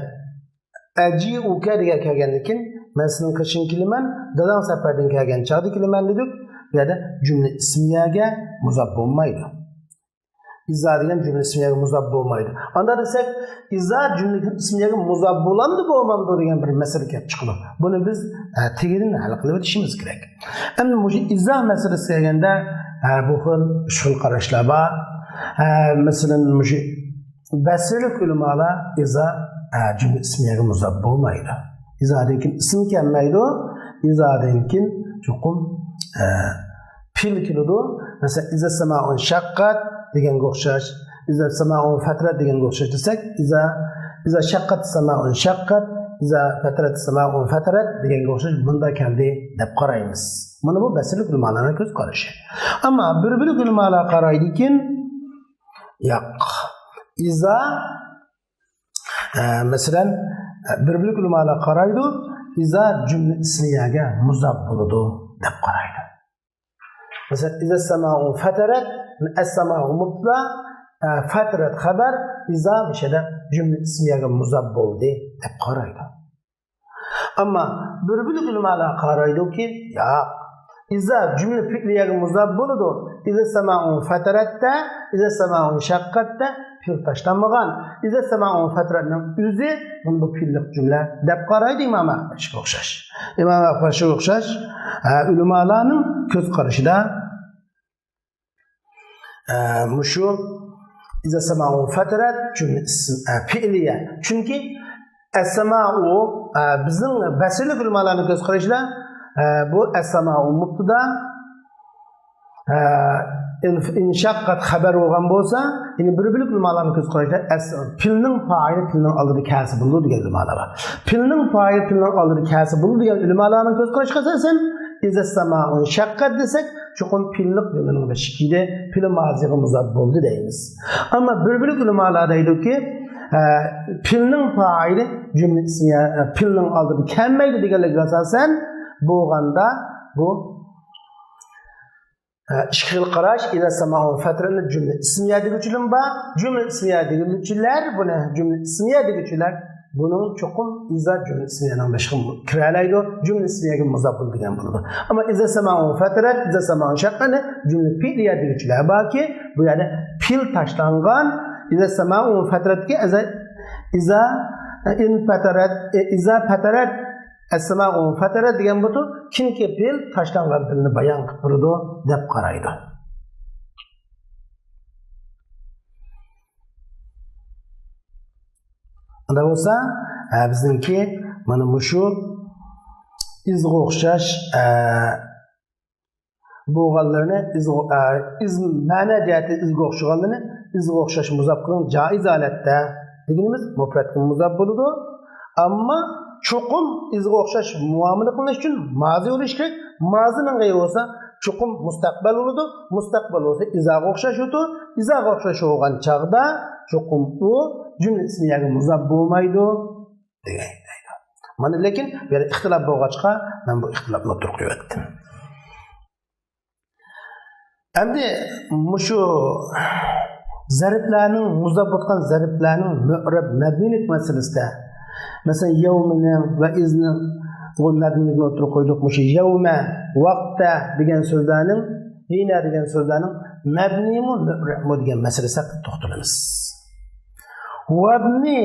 aji'uka degan kelgandan men sening qishing keliman, dadam safardan kelgan chaqda keliman dedik. Bu yerda jumla ismiyaga muzab bo'lmaydi. İza degan jumla ismiyaga muzab bo'lmaydi. Anda desak, iza jumla ismiyaga muzab bo'lamdi, bo'lmamdi degan bir masala kelib chiqadi. Buni biz tegidan hal qilib o'tishimiz kerak. Endi bu iza masalasi kelganda bu xil qarashlar bor. Masalan, basirlik ulamolar iza jumla ismiyaga muzab bo'lmaydi. Izadan keyin ism kelmaydi. Izadan keyin chuqum fil keladi. Masalan, iza sama'un shaqqat deganga o'xshash, iza sama'un fatrat deganga o'xshash desak, iza shaqqat sama'un shaqqat, iza fatrat sama'un fatrat deganga o'xshash bunda keldi deb qaraymiz. Mana bu basirlik ulamolarning ko'z qarashi. Ammo bir-biri ulamolar qaraydikin, yo'q. Iza masalan bir-biri ulamolar qaraydi, iza jumla ismiyaga muzab bo'ladi deb qaraydi. Masalan, iza sama'un fatrat as-sama'u mubtada, fatrat xabar, iza mishada jumla ismiyaga muzab bo'ldi deb qaraydi. Ammo bir-biri ulamolar qaraydiki, yo'q. Iza jumla fi'liyaga muzab bo'ladi. Iza sama'un fatratda, iza sama'un shaqqatda fil tashlanmagan. Iza sama'un fatratning o'zi bu fillik jumla deb qaraydi Imom Ahmadga o'xshash. Imom Ahmadga o'xshash ulamolarning ko'z qarashida mushu iza sama'un fatrat jumla fi'liya. Chunki as-sama'u bizning basirlik ulamolarning ko'z qarashida bu as-sama'u mubtada, inshaqqat xabar bo'lgan bo'lsa, yine bir-birlik nimalarni ko'z qarashda pilning faili pilning oldida kasi bo'ldi degan nimalar bor. Pilning faili pilning oldida kasi bo'ldi degan nimalarni ko'z qarashga asosan iza sama'un shaqqat desak, chuqur pillik jumlaning beshikide pil maziga muzab bo'ldi deymiz. Ammo bir-birlik nimalar deydiki, pilning faili jumla ismiya pilning oldida kelmaydi deganlarga asosan bo'lganda bu İşkil qarash ila sama'un fatranı cümle ismiya deguvchilar bor. Cümle ismiya deguvchilar buni cümle ismiya deguvchilar bunun çoqum iza cümle ismiyadan boshqa kiralaydi. Cümle ismiyaga muzaf degan bo'ladi. Ammo iza sama'un fatrat, iza sama'un shaqqani cümle fi'liya deguvchilar borki, bu ya'ni fil tashlangan iza sama'un fatratga iza in fatarat iza fatarat as-sama'u fatarat degan bu kimki fil tashlangan filni bayon qilib turadi deb qaraydi. Unda bo'lsa, bizningki mana shu izga o'xshash bo'lganlarni ma'na jihati izga o'xshaganlarni izga o'xshash muzaf qilgan joiz holatda deganimiz mufratga muzaf bo'ladi. Ammo chuqum izga o'xshash muomala qilish uchun mazi bo'lish kerak. Mazining g'ayri bo'lsa chuqum mustaqbal bo'ladi. Mustaqbal bo'lsa izaga o'xshash o'tu. Izaga o'xshash bo'lgan chaqda chuqum u jumla ismiyaga muzaf bo'lmaydi degan. Mana lekin bu yerda ixtilof bo'lg'achqa men bu ixtilofni o'tirib qo'ydim. Endi shu zarflarning muzaf bo'lgan zarflarning mu'rab mabnilik masalasida mesela yevminin ve iznin bu mebnilikni o'tirib qo'ydik. Shu yevme, vaqta degan so'zlarning, hina degan so'zlarning mebnimu mu'rab degan masalasiga to'xtalamiz. Wabni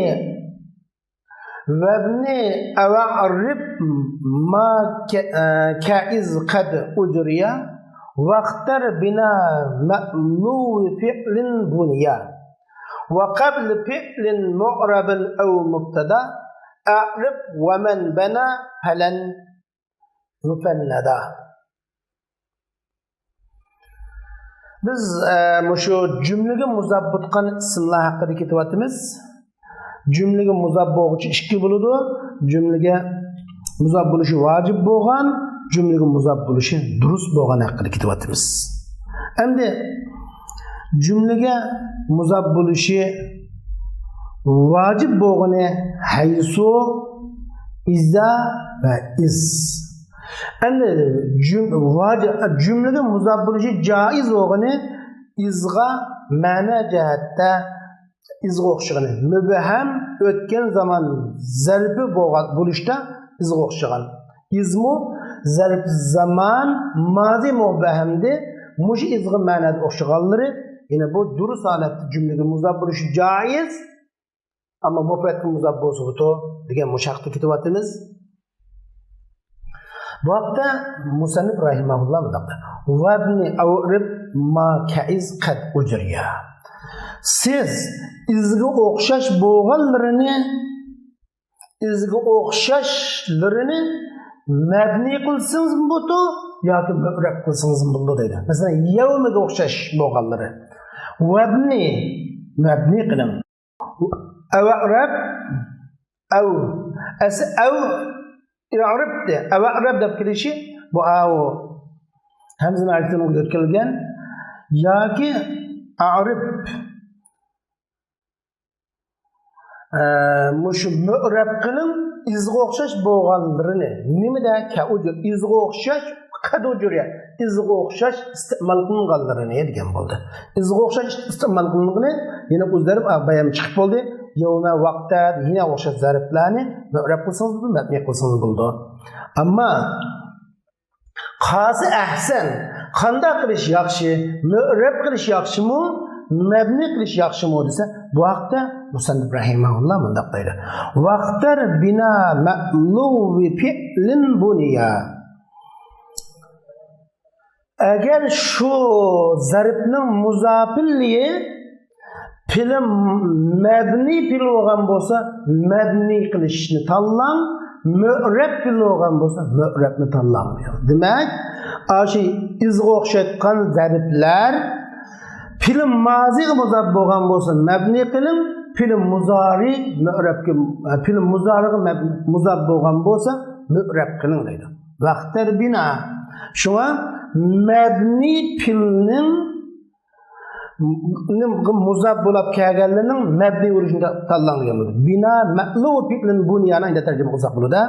aw'arib ma ka'iz qad ujriya waqtar bina ma'lu fi'lin buniya wa qabl fi'lin mu'rabin aw mubtada a'rib wa man bana falan mufannada. Biz shu jumlaga muzaf bo'lgan ismlar haqida ketyapmiz. Jumlaga muzaf bo'luvchi ikki bo'ladi. Jumlaga muzaf bo'lishi vojib bo'lgan, jumlaga muzaf bo'lishi durust bo'lgan haqida ketyapmiz. Endi jumlaga muzaf bo'lishi vojib bo'lgani haysu, iza va is. Endi jumlaga muzaf bo'lishi joiz bo'lgani izga ma'na jihatda izga o'xshagan. Mubham o'tgan zaman zarfi bo'lishda izga o'xshagan. İzmu zarf zaman mazi mubhamdi. Mush izga ma'nada o'xshaganlari yine bu durust holatda jumlaga muzaf bo'lishi joiz. Ama mufratga muzaf bo'lsa bu degan mushaqqa ketyapmiz. Bu vaqtda musannif rahimahulloh bundaqda wabni awrib ma kaiz qad ujriya. Siz izga o'xshash bo'lganlarini mabni qilsangiz bo'ldi yoki mu'rab qilsangiz bo'ldi deydi. Masalan, yawmiga o'xshash bo'lganlari wabni mabni qiling. Aw'rab aw i'rabda aw'rab deb kelishi bu hamzani aytgan o'tkazilgan yoki a'rib mushu mu'rab qiling izga o'xshash bo'lganlarini nimada ka'ujur izga o'xshash qadujurya izga o'xshash iste'mol qilinganlarini degan bo'ldi. Izga o'xshash iste'mol qilinganini yana o'zlari bayon chiqib bo'ldi. Yevme vaqta yine o'xshash zarflarni mu'rab qilsangiz bo'ldi, mabni qilsangiz bo'ldi. Ammo qasi ahsan qanday qilish yaxshi, mu'rab qilish yaxshimi, mabni qilish yaxshimi desa, bu vaqtda musannif rahimahulloh bunday deydi. Vaqtar bina ma'luvi fi'lin buniya. Agar shu zarfning muzafilliyi film mabni fil bo'lgan bo'lsa, mabni qilishni tanlang, mu'rab fil bo'lgan bo'lsa, mu'rabni tanlamaydi. Demak, shu izga o'xshatgan zarflar Film maziga muzab bo'lgan bo'lsa mabni qiling, film muzari mu'rabga film muzariga muzab bo'lgan bo'lsa mu'rab qiling deydi. Vaqtlar bina. Shuna mabni filning muzab bo'lib kelganlarning mabni urishida tanlangan bo'ladi. Bina ma'lu filin bunyana inde tarjima qilsak bo'ladi.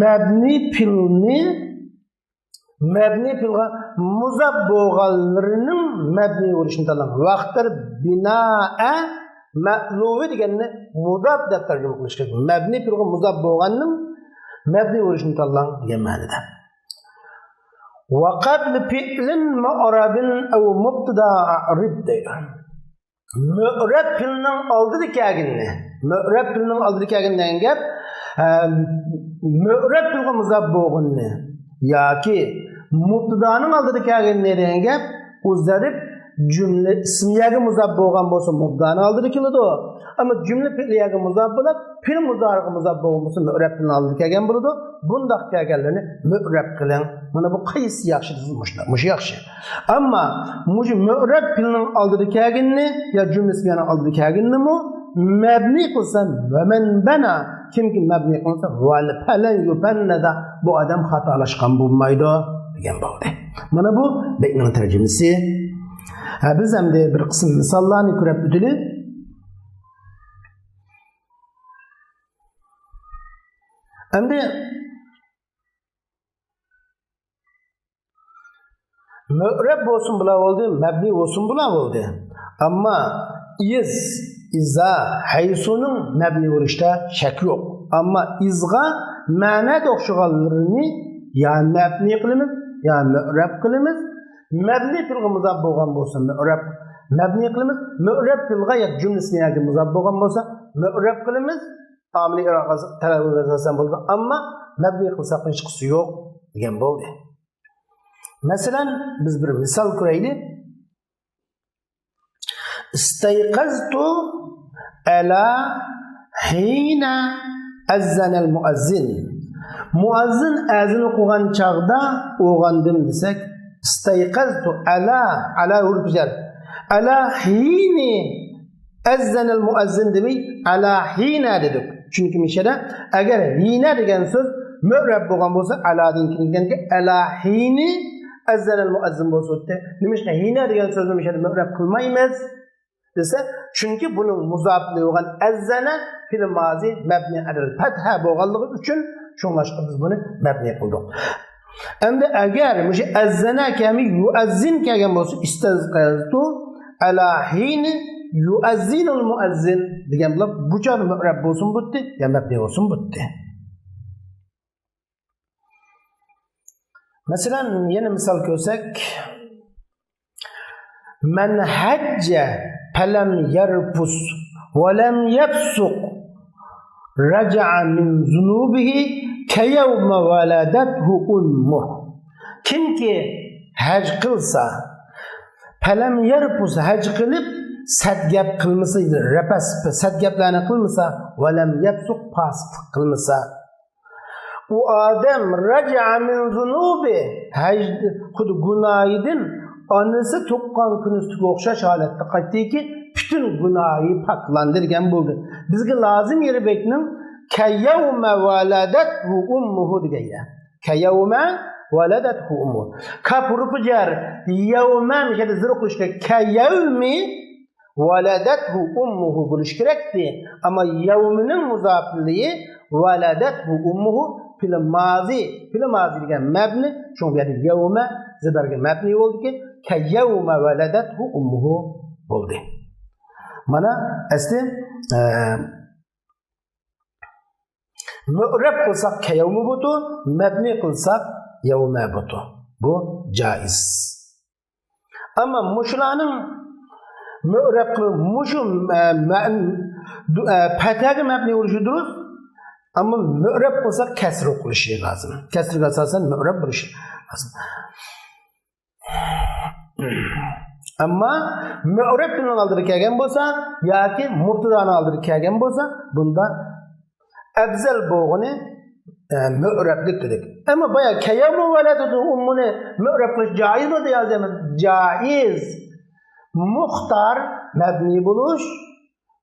Mabni filni mabni filga muzab bo'lganlarining mabni urishini tanlangan. Vaqtlar bina'a ma'luvi deganni mudab deb tarjima qilish kerak. Mabni filga muzab bo'lganning mabni urishini tanlang degan ma'noda. وقبل فعل معرب أو مبتدا أعرب deydi. Mu'rab filning oldida kelganni, mu'rab filning oldida kelgandan gap mu'rab filga muzab bo'lganni yoki mubtadoning oldida kelganni degan gap o'zarib jumla ismiyaga muzab bo'lgan bo'lsa mubtadoni oldida keladi. Ama cümle fiiliyaga muzab bo'lib, fil muzariga muzab bo'lgan bo'lsa mu'rab filning oldida kelgan bo'ladi. Bundaq kelganlarni mu'rab qiling. Mana bu qaysi yaxshi dizilmoqda? Mush yaxshi. Ammo mush mu'rab filning oldida kelganni yo jumla ismiyaning oldida kelganni mabni qilsa va man bana kimki mabni qilsa val falan yubannada bu odam xatolashgan bo'lmaydi degan bo'ldi. Mana bu bekning tarjimasi. Biz hamda bir qism misollarni ko'rib o'taylik. Hamda mu'rab bo'lsin bular bo'ldi, mabni bo'lsin bular bo'ldi. Ammo iza haysuning mabni bo'lishda shak yo'q. Ammo izga ma'noda o'xshaganlarini ya mabni qilamiz, ya mu'rab qilamiz. Mabni filga muzab bo'lgan bo'lsa mu'rab mabni qilamiz. Mu'rab filga ya jumla ismiyaga muzab bo'lgan bo'lsa mu'rab qilamiz. Amili iraqasi talaffuzlasan bo'ldi. Ammo mabni qilsak hech qisi yo'q degan bo'ldi. Masalan, biz bir misol ko'raylik. Istayqaztu ala hina azzana al-muazzin. Muazzin azin o'qigan chaqda uyg'ondim desak, istayqaztu ala urfijar. Ala hini azzana al-muazzin demay, ala hina dedik. Chunki mishada agar hina degan so'z mu'rab bo'lgan bo'lsa, aladan kelganki ala hini azzana al-muazzin bo'lsa, nimishqa hina degan so'zni mishada mu'rab qilmaymiz desa, chunki buning muzofli bo'lgan azzana fil mazi mabni alal fatha bo'lganligi uchun shunlashqa biz buni mabni qildik. Endi agar mush azzana kami yuazzin kelgan bo'lsa, istazqaztu ala hini yuazzinul muazzin degan bilan bu chor mu'rab bo'lsin butdi, ya mabni bo'lsin butdi. Masalan, yana misol ko'rsak, man hajja falam yarfus va lam yafsuq raja'a min zunubihi kayawma waladathu ummuh. Kimki haj qilsa, falam yarfus haj qilib sadgap qilmasa, rapas sadgaplarni qilmasa, va lam yafsuq fasq qilmasa, u odam raja'a min zunubi haj xud gunohidan onasi tuqqan kunisiga o'xshash holatda qaytdiki, bütün gunohi poklandirgan bo'ldi. Bizga lozim yeri bekning kayawma waladathu ummuhu degan. Kayawma waladathu ummuhu. Kapurfu jar yawma mishada zir qilishga kayawmi waladathu ummuhu bo'lish kerakdi. Ammo yawmining muzofiliyi waladathu ummuhu fil mazi degan mabni, shunga yawma zibarga mabni bo'ldiki, kayawma waladathu ummuhu bo'ldi. Mana asli mu'rab qilsak kayawma bo'tu, mabni qilsak yawma bo'tu. Bu joiz. Ammo mushularning mu'rab qilib mushu fataga mabni bo'lishi durust. Ammo mu'rab qilsak kasr qilishi lozim. Kasrga asosan mu'rab bo'lishi lozim. Amma mu'rab filning oldida kelgan bo'lsa yoki mubtadoning oldida kelgan bo'lsa, bunda afzal bo'lgani mu'rablik dedik. Ammo boya kayawma waladatu ummuni mu'rab qilish joizmi deyapmiz? Joiz. muhtar mebni buluş,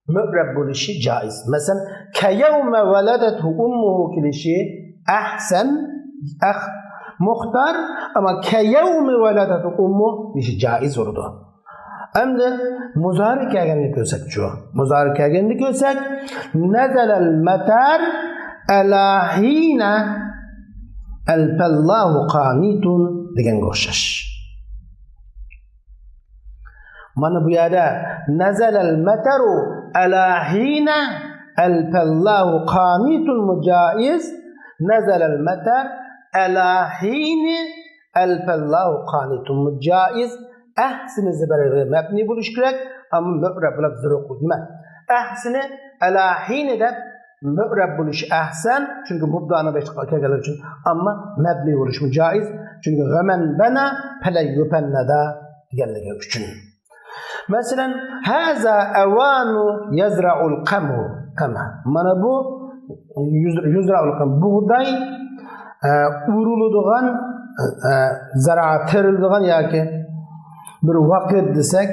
mü'reb buluşu caiz. Mesela keyevme veledetu ummuhu kilişi ahsen, muhtar ama keyevme veledetu ummu kilişi caiz oldu. Hem de muzari kelgenini görsek şu. Muzari kelgenini görsek nezelel meter ala hine elfallahu qanitun degan o'xshash. Mana bu yerda nazalal mataru ala hina elfallahu qanitun mujaiz, nazalal matar ala hina elfallahu qanitun mujaiz. Ahsini zibarı mebni buluş gerek ama mü'reb bulak zırı koyma. Ahsini ala hina de mü'reb buluş ahsen çünkü mubdana beşikta kelgeler için ama mebni buluş mu caiz çünkü gımen bana pele yupenneda gelgeler için. Mesela haza evanu yazra'ul qamu kama mana bu yuzra'ul qam buğday uruluduğun ziraat terildiğin yaki bir vakit desek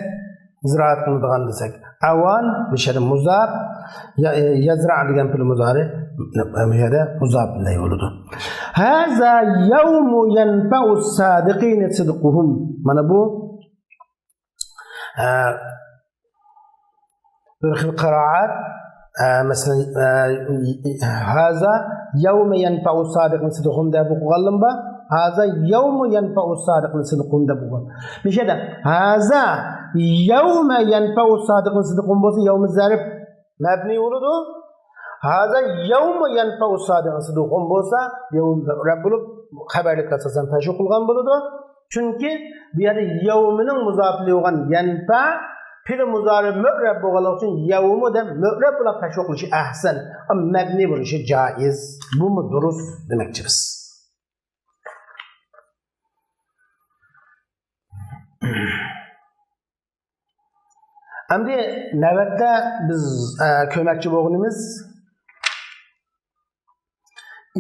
ziraat kıldıgan desek avan bir muzab yazra degan pil muzari mehada muzab bilan yoludu. Haza yawmu yanfa'u sadiqin sidquhum mana bu bir xil qiraat mesela haza yawmu yanfa'u sadiqin sidquhum da bu qalım ba هذا يوم ينفع الصادق صدقهم دبوا مش هذا هذا يوم ينفع الصادق صدقهم بس يوم الظرف مبني ولده هذا يوم ينفع الصادق صدقهم بس يوم ربنا خبرك اساسا تشو قılgan buludu çünkü bu yerda yevminin muzafili olan yanfa pil muzari mü'reb bo'lganligi uchun yevmi de mü'reb bilan tashviq qilishi ahsan ama mabni bo'lishi joiz bu mu durust demoqchimiz. Endi navbatda biz ko'makchi bo'lganimiz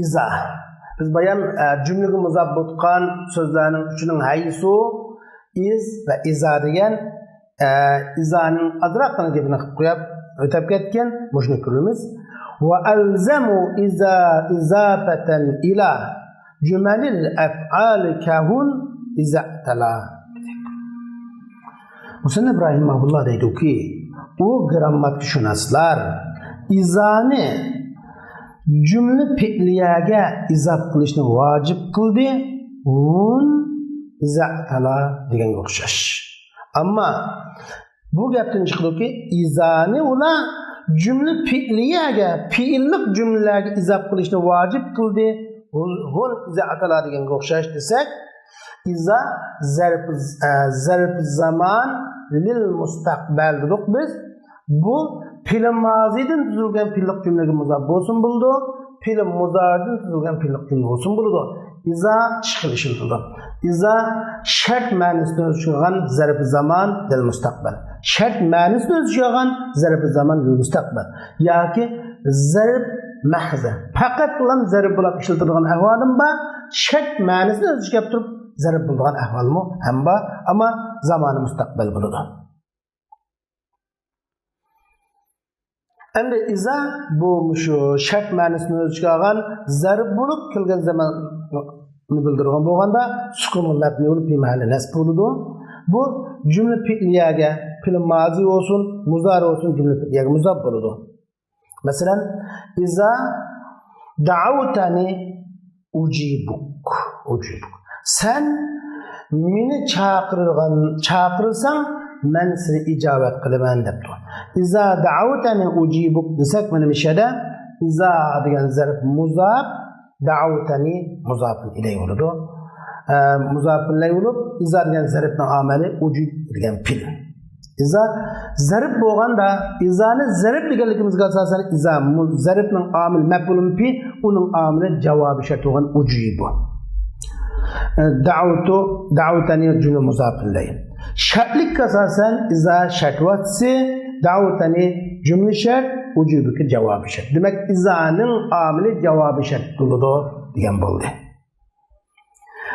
iza. Biz bayan cümlegi muzab bo'lgan so'zlarning uchining haysu iz va iza degan izaning azroqini gapini qilib qo'yib o'tib ketgan mushuni ko'ramiz. Va alzamu iza izafatan ila jumalil af'al kahun iza tala. Musanna Rahimahullah deydi ki o grammatikşünaslar izani cümle fi'liyaga izaf qilishni vojib qildi un izatala degan o'xshash. Ammo bu gapdan chiqdiki izani ular cümle fi'liyaga fi'illik jumlalarga izaf qilishni vojib qildi un izatala degan o'xshash desak iza zarf zaman lil mustaqbal dedik biz. Bu film maziden tuzilgan fillik cümlege muzab bo'lsin bo'ldi, film muzardan tuzilgan fillik cümle bo'lsin bo'ldi. Iza chiqilishildi. Iza shart ma'nosini o'zgartirgan zarf zaman lil mustaqbal. Shart ma'nosini o'zgartirgan zarf zaman lil mustaqbal. Yoki zarf mahza. Faqat bilan zarf bilan ishlatiladigan ahvolim bor. Shart ma'nosini o'zgartirib turib zarf bo'lgan ahvolmi ham bor, ammo zamoni mustaqbal bo'ladi. Endi iza bu shu shart ma'nosini o'zgartirgan zarf bo'lib kelgan zamonni bildirgan bo'lganda sukun mabni bo'lib mahalli nasb bo'ladi. Bu jumla fi'liyaga fil mazi olsun, muzari olsun jumla fi'liyaga muzab bo'ladi. Masalan, iza da'awtani ujibuk. Sen meni chaqirsan men seni ijobat qilaman debdi. Iza da'awtani ujibuk desak mana bu yerda iza degan zarf muzab, da'awtani muzafun ilayhi bo'ladi. Muzafun ilayhi bo'lib, iza degan zarfning amali ujib degan fil. Iza zarf bo'lganda izani zarf deganligimizga asosan iza zarfning amil maf'ulun fi, uning amili javobi shart bo'lgan ujibu. Da'awtani cümle muzafun ilayhi. Şartlik asasen iza şartvatsi da'awtani cümle şart ucubuki cevabı şart. Demek izanın amili cevabı şart doludu diyen buldu.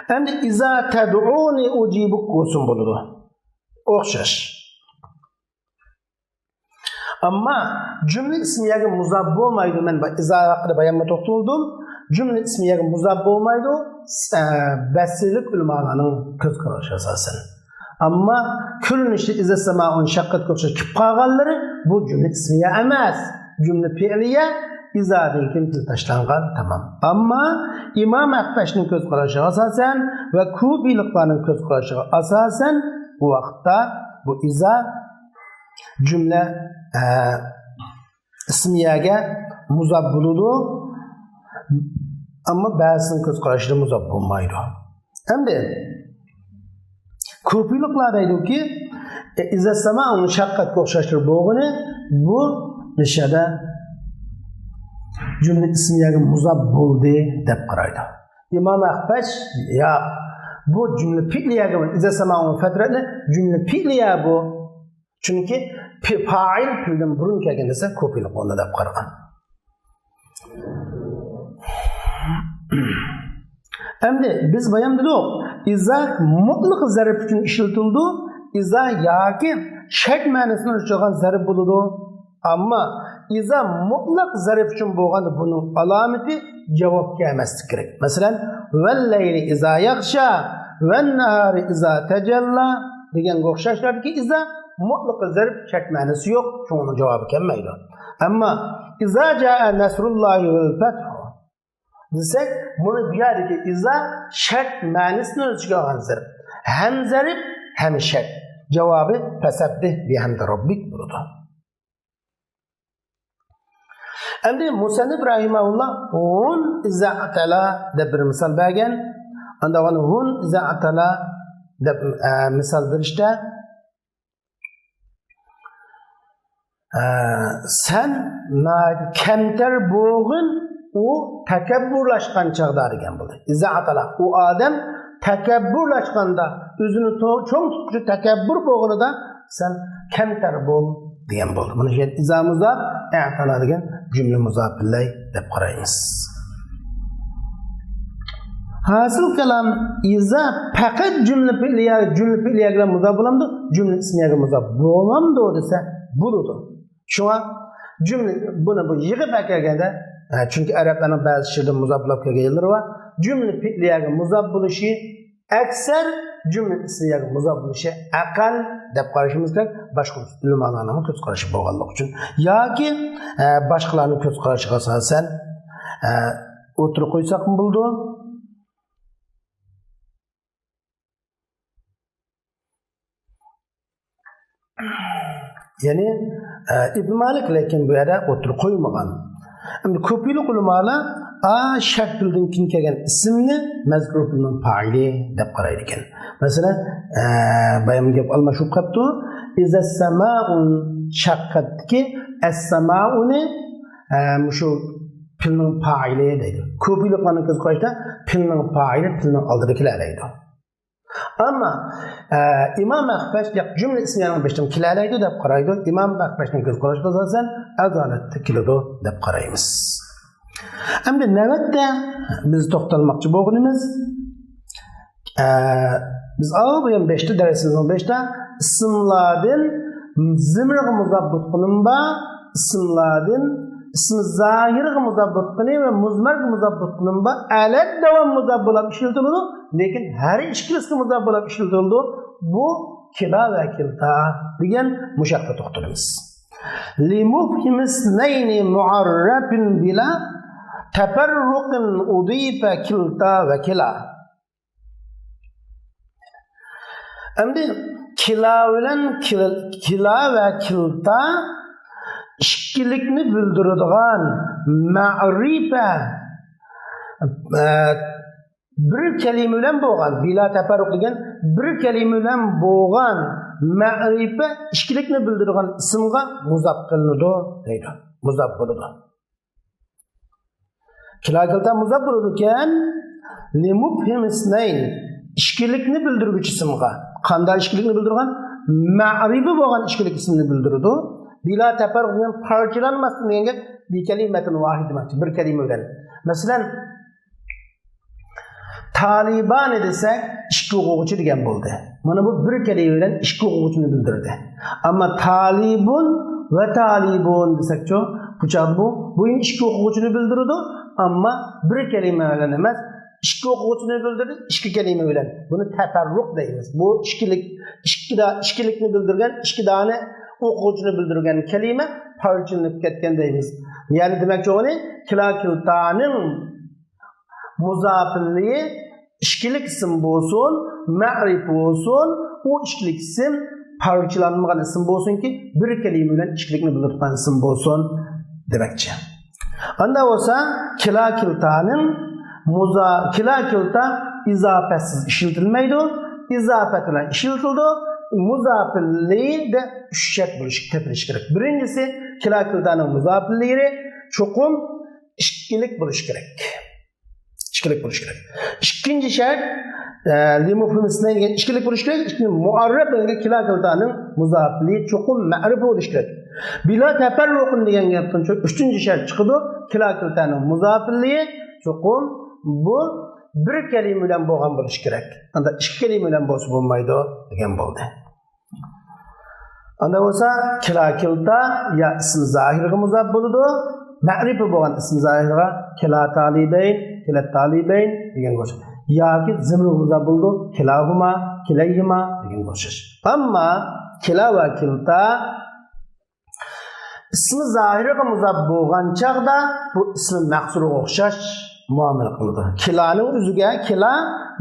Hem de iza ted'uni ucibuk olsun buludu. Okşaş. Ama cümle ismiyaga muzaf bo'lmaydi. Men iza haqida bayonga to'xtaldim. Cümle ismiyaga muzaf bo'lmaydi. Basirlik ulamalarning ko'z qarashi asosan. Amma kulnishli iza samaun shaqqat ko'rsa kib qolganlari bu cümle ismiya emas. Cümle fi'liya izadan keyin tashlangan tamam. Amma İmam Ahbashning ko'z qarashiga asosan va kubiliklarning ko'z qarashiga asosan bu vaqtda bu iza cümle ismiyaga muzaf bo'ladi. Amma ba'zisining ko'z qarashida muzaf bo'lmaydi. Endi ko'pchiliklar deydiki, iza samaun shaqqatga o'xshashtir bo'lgani bu nishada cümle ismiyaga muzaf bo'ldi deb qaraydi. İmam Ahbash ya bu cümle fi'liyaga iza samaun fatratni cümle fi'liya bu. Chunki fa'il fildan burun kelgan desa ko'pchilik uni deb qaragan. Endi biz bayon dedik, iza mutlaq zarf uchun ishlatildi, iza yoki shart ma'nosini o'rchagan zarf bo'ladi. Ammo iza mutlaq zarf uchun bo'lganda buning alomati javobga emaslik kerak. Masalan, val-layli iza yaghsha wan-nahari iza tajalla degan o'xshashlarki iza mutlaq zarf shart ma'nosi yo'q, shunga javob kelmaydi. Ammo iza jaa nasrullohi val fath desak, buni bu yerdagi iza shart ma'nosini o'ziga olgan zarf. Ham zarf, ham shart. Javobi fasabbih bihamdi robbik bo'ladi. Endi Musannif rahimahulloh hun iza atala deb bir misol bergan. Unda uni hun iza atala deb misol berishda sen kamtar bo'lg'in u takabburlashgan chaqda degan bo'ldi. Iza atala u odam takabburlashganda o'zini cho'ng tutuvchi takabbur bo'lganida sen kamtar bo'l degan bo'ldi. Buni shu iza muzaf atala degan cümle muzafillay deb qaraymiz. Hasil kalam iza faqat cümle fi'liya bilan muzaf bo'lamdi, cümle ismiyaga muzaf bo'lmamdi desa bo'ladi. Shunga cümle buni bu yig'ib kelganda chunki arablarning ba'zi she'rda muzaf bo'lib kelganlari va cümle fi'liyaga muzaf bo'lishi aksar cümle ismiyaga muzaf bo'lishi aqal deb qarashimiz kerak. Boshqa ulamolarning ko'z qarashi bo'lganligi uchun yoki boshqalarning ko'z qarashiga asosan o'tirib qo'ysak bo'ldi. Ya'ni Ibn Malik lekin bu yerda o'tirib qo'ymagan. Endi ko'pchilik ulamolar shart bildan keyin kelgan ismni mazkur filning fa'ili deb qaraydi ekan. Masalan, bayam gap almashib qolibdi. Iza samaun shaqqatki as-samauni shu filning fa'ili deydi. Ko'pchiliklarning ko'z qarashida filning fa'ili filning oldidagilar deydi. Ama İmam Ahbash cümle ismiyaning beshdan kilalaydi deb qaraydi. İmam Ahbashning ko'z qarashiga asosan adolatda kiladi deb qaraymiz. Endi navbatda biz to'xtalmoqchi bo'lganimiz biz avval 5ta darsimizning 5ta ismlardan zimirga muzaf bo'lganimba ismlardan ismi zahirga muzaf bo'lgani va muzmarga muzaf bo'lganimba alad davom muzaf bo'lib ishlatiladi. Lekin her ikkalasi muzaf bo'lib ishlatildi. Bu kila va kilta degan mushaqqa to'xtalamiz. Li mufhimis nayni mu'arrafin bila tafarruqin udifa kilta va kila. Endi kila bilan kila va kilta ikkilikni bildiradigan ma'rifa bir kelime bilan bo'lgan bila tafarruq degan bir kelime bilan bo'lgan ma'rifa ikkilikni bildirgan ismga muzaf qilinadi deydi. Muzaf bo'ladi. Kilakilta muzaf bo'ladi ekan li mufhim isnayn ikkilikni bildiruvchi ismga qanday ikkilikni bildirgan ma'rifa bo'lgan ikkilik ismini bildiradi. Bila tafarruq degan parchalanmasdan deganga bir kalimatin vahid demakdir. Bir kalima bilan. Masalan Taliban desek ishki o'quvchi degan bo'ldi. Mana bu bir kalima bilan ishki o'quvchini bildirdi. Ammo talibun va talibun desakcho, bu ishki o'quvchini bildirdi, ammo bir kalima bilan emas, ishki o'quvchini bildirdi, ishki kalima bilan. Buni tafarruq deymiz. Bu ishkilikni bildirgan, ishkidani o'quvchini bildirgan kalima parchilanib ketgan deymiz. Ya'ni demakchi o'ni kilakiltaning muzafilliği işkilik isim bolsun, ma'rif bolsun, o işkilik isim parçalanmagan isim bolsun ki bir kelime bilen işkilikni bildirgan isim bolsun demekçi. Anda olsa kilakiltanın kilakilta izafetsiz işletilmeydi, izafet ile işletildi, muzafilliği de üçet bölüşük tepiliş gerek. Birincisi kilakiltanın muzafilliği çokum işkilik bölüşük gerek. İşkilik buluş gerek. İkinci şart limuflumisine ilgili işkilik buluş gerek. İkinci muarrab ilgili kilakiltanın muzafiliği çokum ma'rif buluş gerek. Bila teferruqun degan gapdan çok üçüncü şart çıkıdı. Kilakiltanın muzafiliği çokum bu bir kelime bilen bo'lgan buluş gerek. Anda iki kelime bilen bo'lsa bo'lmaydi degan bo'ldi. Anda bo'lsa kilakilta ya ism zahirga muzaf bo'ladi. Ma'rifi bo'lgan ism zahirga kila talibayn degan bo'lish. Yoki zimri muzaf bo'ldi, kilahuma, kilayhima degan bo'lish. Ammo kila va kilta ismi zahirga muzaf bo'lgan chaqda bu ism maqsurga o'xshash muomala qiladi. Kilaning o'ziga kila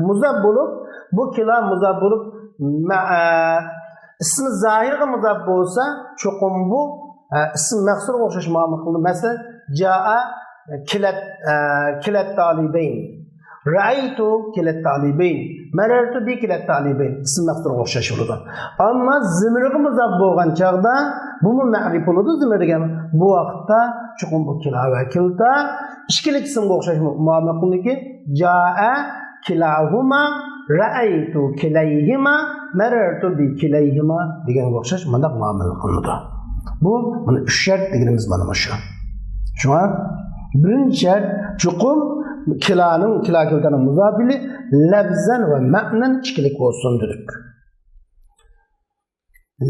muzaf bo'lib, bu kila muzaf bo'lib ismi zahirga muzaf bo'lsa, cho'qim bu ism maqsurga o'xshash muomala qiladi. Masalan, jaa kilat talibayn, ra'aytu kilat talibayn, marartu bi kilat talibayn ism maqsurga o'xshash bo'ladi. Ammo zimriga muzaf bo'lgan chaqda bu ma'rif bo'ladi. Zimir degan bu vaqtda cho'qim bu kila va kilta ishkilik ismga o'xshash muomala qiladi. Jaa kilahuma, ra'aytu kilayhima, marartu bi kilayhima deganga o'xshash bunday muomala qiladi. Bu mana 3 shart deganimiz mana shu. Shuna birinchi shart cho'qim kilakiltaning muzofili labzan va ma'nan ishkilik bo'lsin dedik.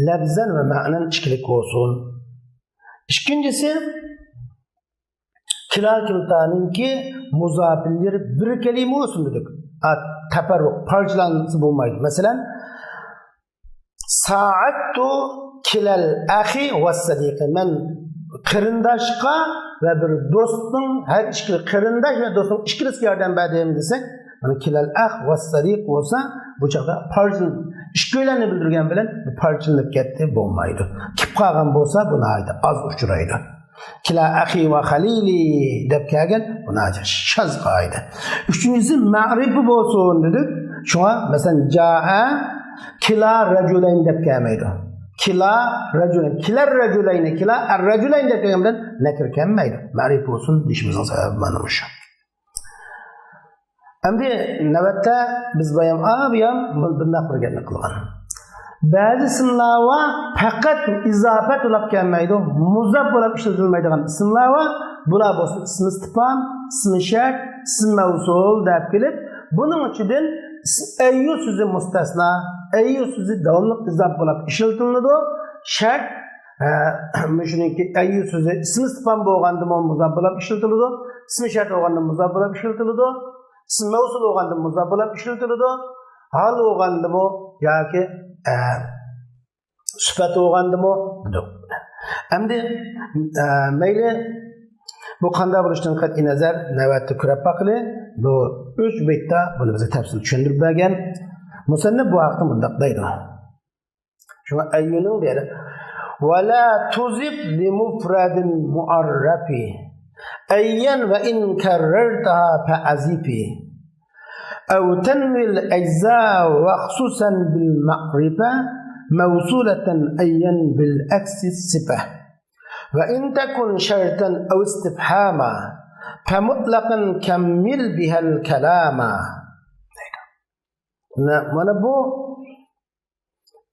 Labzan va ma'nan ishkilik bo'lsin. İkincisi kilakiltaninki muzofilleri bir kelime olsun dedik. Tafarruq parçalanması bo'lmaydi. Masalan, sa'attu kilal ahi va sadiqi, men qarindoshga ve bir dostun her ikili qarindosh ve dostun ikilisiga yordam berdim desek, mana kilal ah va sadiq bo'lsa, bu chaqda parçalan ikkilarni bildirgan bilan bu parçalanib ketdi bo'lmaydi. Kip qolgan bo'lsa, buni ayda az uchraydi. Kila ahi va khalili deb kelgan buni ayda shaz qoida. Üçüncüsü ma'rifi bo'lsin dedik. Shunga masalan jaa kila rajulayn deb kelmaydi. Kila rajulayn, kilar rajulayni, kila ar-rajulayn deb kelgan bilan nakir kelmaydi. Ma'rif bo'lsin deyishimizning sababi mana shu. Endi navbatda biz bu ham bunday bir gapni qilgan. Ba'zi ismlarga faqat izofat bo'lib kelmaydi, muzaf bo'lib ishlatilmaydigan ismlar bular bo'lsa ismi istifhom, ismi shart, ism mavsul deb kelib, buning ichidan ayyu so'zi mustasna, ayyu so'zi davomli izof bo'lib ishlatiladi. Shart shuniki ayyu so'zi ismi istifhom bo'lganda muzaf bo'lib ishlatiladi, ismi shart bo'lganda muzaf bo'lib ishlatiladi, ism mavsul bo'lganda muzaf bo'lib ishlatiladi, hal bo'lganda yoki sifat bo'lgandimi? Endi mayli bu qanday bo'lishidan qat'iy nazar navbatda ko'rib baqili. Bu 3 betda buni bizga tafsil tushuntirib bergan. Musannif bu haqda bunday deydi. Shunga ayyuning beri wala tuzib li mufradin mu'arrafi ayyan wa in karrartaha fa azifi أو تنوي الأجزاء وخصوصا بالمعرفة موصولة أيا بالعكس الصفة وإن تكن شرطا أو استفهاما فمطلقا كمل بها الكلام. Mana bu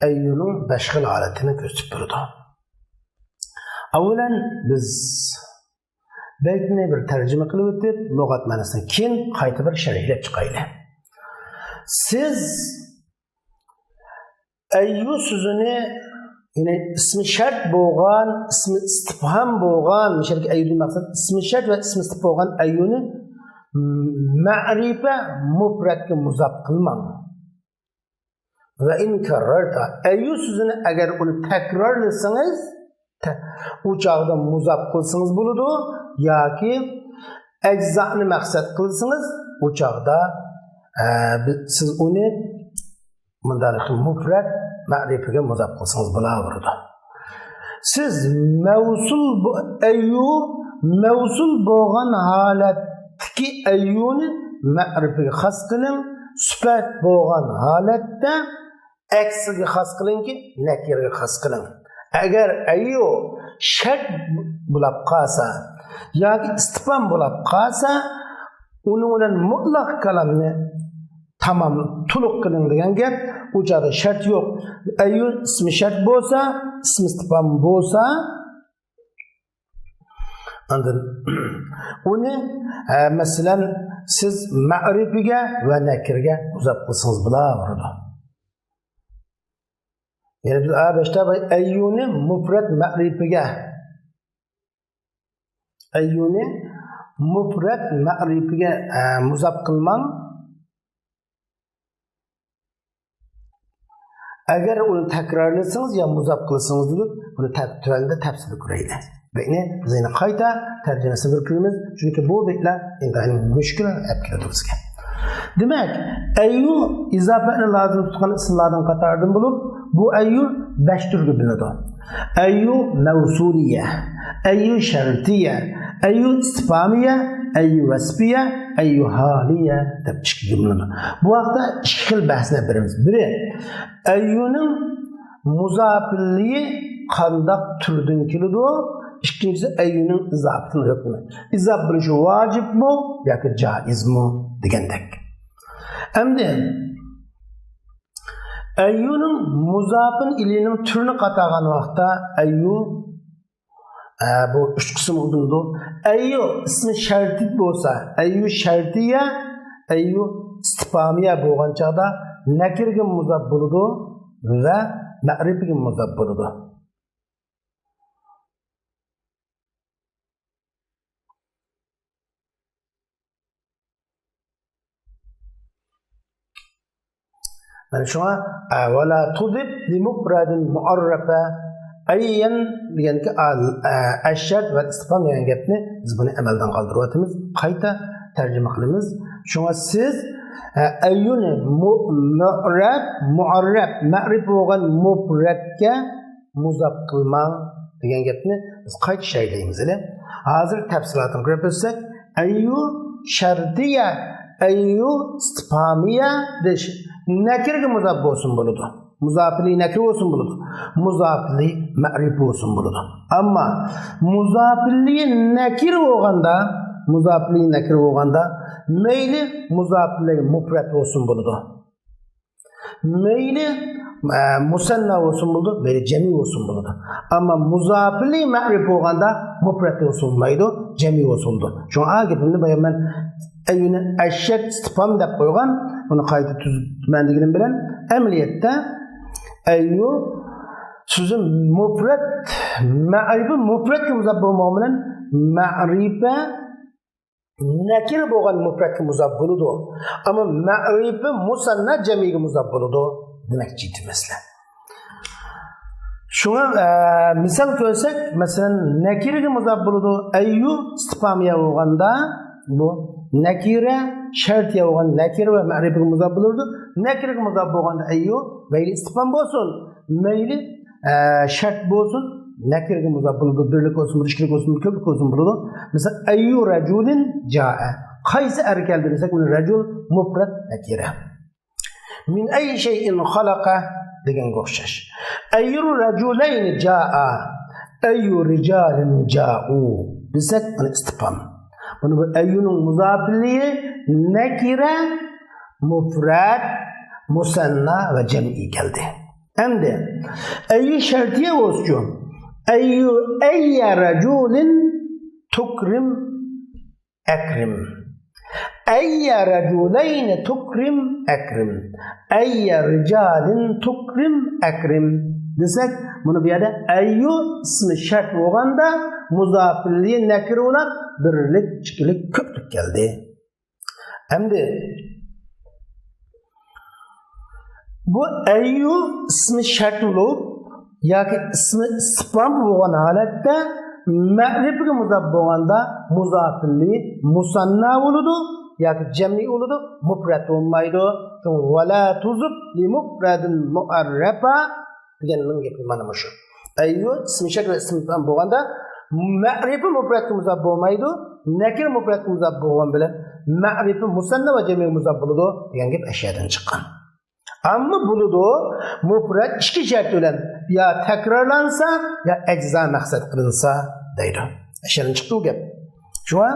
ayyunun başka aletini gösteriyor. Avvalan biz belki bir tercüme kılıp ötüp lügat manasını keyin qayta bir şerhlep çıkaylı. Siz ayyu sözünü yine ismi şart bo'lgan, ismi istifham bo'lgan, şerki ayyudan maqsad ismi şart ve ismi istifham bo'lgan ayyuni ma'rifa mufradga muzaf qilmang. Ve in kararta ayyu sözünü agar uni takrorlasangiz u chog'da muzaf qilsangiz bo'ladi yoki eczani maqsad qilsangiz u chog'da siz uni bundan mufrad ma'rifaga muzaf qilsangiz bo'laveradi. Siz mavsul bo'lgan holatdagi ayyuni ma'rifaga xos qiling, sifat bo'lgan holatda aksiga xos qilingki, nakiraga xos qiling. Agar ayyu shart bo'lib qolsa yoki istifhom bo'lib qolsa, uning bilan mutlaq kalamni tamam to'liq qiling degan gap. U joyda shart yo'q. Ayyu ismi shart bo'lsa, ismi istifhom bo'lsa, andan uni masalan siz ma'rifiga va nakirga muzaf qilsangiz bo'laveradi. Yani biz A5'te ayyuni mufrad ma'rifiga muzaf qilmang. Agar uni takrorlasangiz ya muzaf qilsangiz deb buni tavanda tafsil ko'raylik. Buni biz yana qayta tarjimasini ko'ramiz, chunki bu betlar endi mushkul olib keladi bizga. Demak, ayyu izofani lozim tutgan ismlardan qatoridan bo'lib, bu ayyu 5 turga bo'linadi. Ayyu mavsuliya, ayyu shartiya, ayyu istifamiya, ayyu vasfiya, ayyu haliya deb ikkiga bo'linadi. Bu vaqtda ikki xil bahslar beramiz. Biri ayyuning muzofilliyi qandoq turdan keladi? İkincisi ayyuning izofatini hukmi. Izof bo'lishi vojibmi yoki joizmi degandek. Endi ayyuning muzofin ilining turini qatagan vaqtda ayyu bu 3 qism bo'ldi. Ayyu ismi sharti bo'lsa, ayyu shartiya, ayyu istifamiya bo'lgan chaqda nakirga muzaf bo'ladi va ma'rifiga muzaf bo'ladi. Yani şuna وَلَا تُضِبْ لِمُفْرَدٍ مُعَرَّفَ ayyan degan ki ash-shart va istifhom degan gapni biz buni amaldan qoldiryapmiz. Qayta tarjima qilamiz. Shunga siz ayyuni mu'arrab ma'rif bo'lgan mufradga muzaf qilmang degan gapni biz qayta shaylaymiz. Hozir tafsilotini ko'rib o'tsak, ayyu shartiya, ayyu istifhomiya desh nakirga muzaf bo'lsin bo'ladi. Muzafili nakir olsun buludu. Muzafili ma'rif olsun buludu. Ama muzafili nakir olganda meyli muzafili mufrad olsun buludu. Meyli musanna olsun buludu, meyli cemi olsun buludu. Ama muzafili ma'rif olganda mufrad olsun maydu, cemi olsun buludu. Şu an agibimde bayan ben ayyuni aşşet istifham dep koygan, onu kaydı tüzmendiginin bilen emniyette ayyu sözü mufrad ma'rifa mufradga muzaf bo'lmog'i bilan ma'rifa nakir bo'lgan mufradga muzaf bo'ladi. Ammo ma'rifa musanna jamiga muzaf bo'ladi demoqchi emaslar. Shunga misol ko'rsak, masalan nakirga muzaf bo'ladi. Ayyu istifhomiya bo'lganda bu nakira şart bo'lgan nakir va ma'rifaga muzaf bo'ladi. Nakirga muzaf bo'lganda ayyu mayli istifhom bo'lsin, mayli shart bo'lsin, nakirga muzaf bo'ladi. Birlik bo'lsin, ishlik bo'lsin, ko'plik bo'lsin bo'ladi. Masalan ayyu rajulin jaa. Qaysi er keldi desak, uni rajul mufrad nakira. Min ay shay'in khalaqa deganga o'xshash. Ayyu rajulayn jaa. Ayyu rijalin jaa'u desak, uni istifhom. Bunu bu ayyunun muzafiliği nekire, mufrad, musanna ve cem'i geldi. Hem de ayyu şartiye olsun. Ayye raculin tukrim ekrim. Eyye raculeyni tukrim ekrim. Eyye ricalin tukrim ekrim. Desek bunu bir yerde eyyu ismi şart olganda muzafirliği nekir olan birlik, ikilik, köplik geldi. Endi bu eyyu ismi şart olup yoki ismi ispan bo'lgan holatda ma'rifiga muzaf bo'lganda muzafirliği musanna bo'ladi yoki jam'i bo'ladi, mufrad bo'lmaydi. Wala tuzib li mufradin mu'arrafa deganning gapi mana shu. Ayyu ismi shakl ismdan bo'lganda ma'rifi mufradga muzaf bo'lmaydi, nakir mufradga muzaf bo'lgan bilan ma'rifi musanna va jam'i muzaf bo'ladi degan gap ashyadan chiqqan. Ammo bo'ladi mufrad ikki shart bilan ya takrorlansa ya ajza maqsad qilinsa deydi. Ashyadan chiqdi u gap. Shuna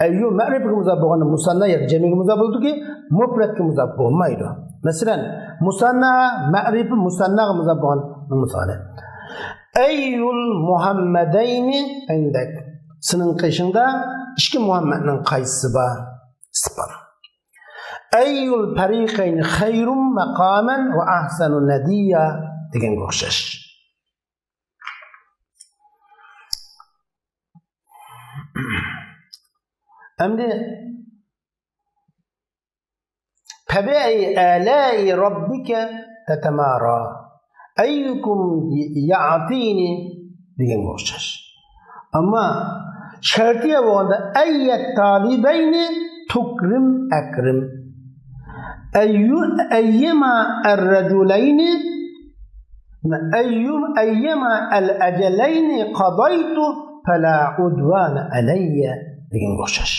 ayyu ma'rifiga muzaf bo'lganda musanna yoki jam'iga muzaf bo'ldiki, mufradga muzaf bo'lmaydi. Masalan, musanna ma'rifi musannaga muzaf bo'lgan misoli. Ayyul muhammadayni indak. Sening qishingda ikki Muhammadning qaysisi bor? Ispan. Ayyul fariqayni khayrun maqaman va ahsanu nadiya deganga o'xshash. Endi Fabi'i ala'i rabbika tatamara ayyukum ya'tini degan o'xshash. Ammo shartiya bo'lganda ayyat talibayni tukrim akrim ayyama ar-rajulayni ayyama al-ajalayni qadaytu fala udwana alayya degan o'xshash.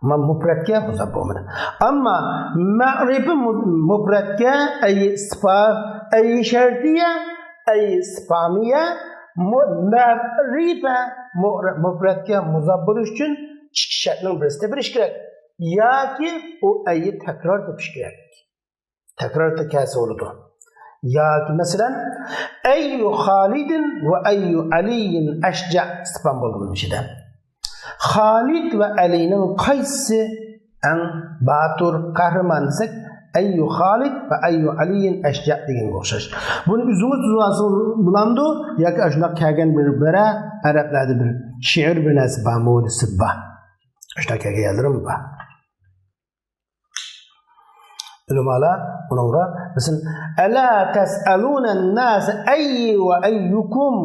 Ama mufradga muzaf bo'lmaydi. Ammo ma'rifi mufradga ay isfa, ay shartiya, ay isfamiya, ma'rifa mufradga muzaf bo'lish uchun ikki shartning birisida bilish kerak. Yoki u ayni takror topish kerak. Takror takasi bo'ladi. Yoki masalan ayyu Xolidin va ayyu Aliyin ashja isfam bo'ldi bu ishda. Xolid va Alining qaysi eng batur qahramon desak, ayyu Xolid va ayyu Aliyin ashja degan o'xshash. Buni uzungi bulandu yoki shunday kelgan bir bira arablarda bir she'r bir narsa bamudi sibba. Shunday kelganlarim bor. Ulamalar bunga mesela ala tas'aluna an-nas ayyi wa ayyukum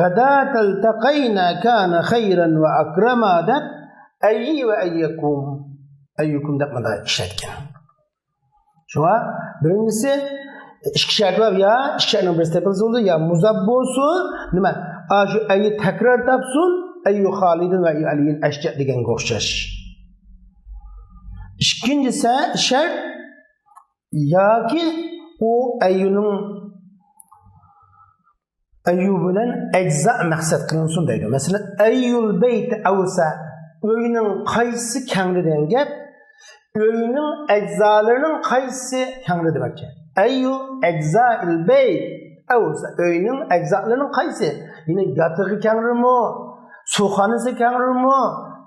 غداة التقينا كان خيرا وأكرما دب أي وأيكم دب ماذا işletken. Şuna birincisi iki şart var ya iki şartın birisi tepkisi oldu ya muzabbosu nima şu ayı tekrar tapsun ayyu Halidin ve ayyu Aliyin eşcek degen koşacağız. İkincisi şart ya ki o ayyunun ayyu bilan ecza maqsad qilinsin deydi. Masalan, ayyul bayt awsa uyning qaysi kengri degan gap, uyning eczalarının qaysi kengri demakchi. Ayyu eczail bayt awsa uyning eczalarının qaysi? Yine yatırı kengrimi, suxonasi kengrimi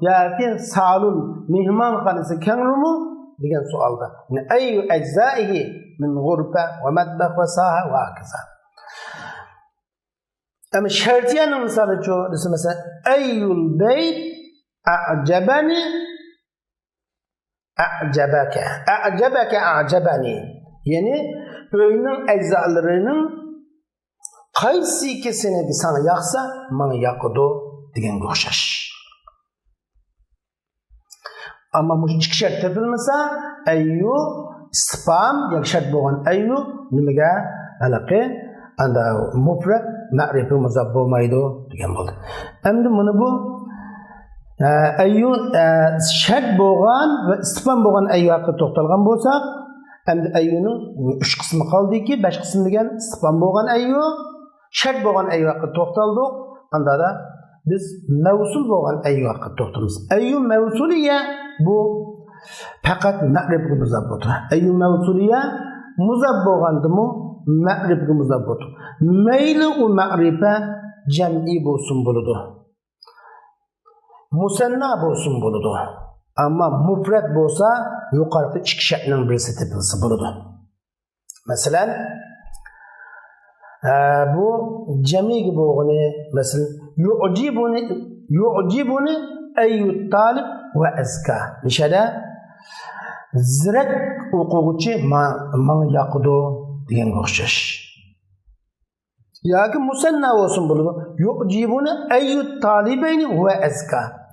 yoki salon mehmonxonasi kengrimi degan savolda. Yine ayyu eczaihi min ghurfa va matbakh va saha va kaza. Ama şartiyanın misalı çoğu mesela ayyul beyt a'jabani a'jabani yani öyünün eczalarının qaysi ikisini sana yaksa bana yakıdı degan o'xshash. Ama bu ikki shart topilmasa ayyu isfam yoki shart bo'lgan ayyu nimaga aloqa anda mufrad ma'rifi muzaf bo'lmaydi degan bo'ldi. Endi buni bu ayyu shart bo'lgan va istifhom bo'lgan ayyu haqida to'xtalgan bo'lsak, endi ayyuning 3 qismi qoldiki, 5 qismi degan istifhom bo'lgan ayyu, shart bo'lgan ayyu haqida to'xtaldik. Anda da biz mavsul bo'lgan ayyu haqida to'xtalamiz. Ayyu mavsuliya bu faqat ma'rifiga muzaf bo'ldi. Ayyu mavsuliya muzaf bo'lgandimi ma'rifiga muzaf bo'ldi. Mayli u ma'rifa jam'i bo'lsin bo'ladi. Musanna bo'lsin bo'ladi. Ama mufret bolsa yukarıda iki şeklinin birisi tepilisi buludu. Mesela bu cemi gibi oğunu mesela yu'cibuni eyyut talib ve ezka. Nişede zirek okuguçi man yakudu diyen okşaş. Yaki musanna olsun buludu. Yu'cibuni eyyut talibeyni ve ezka.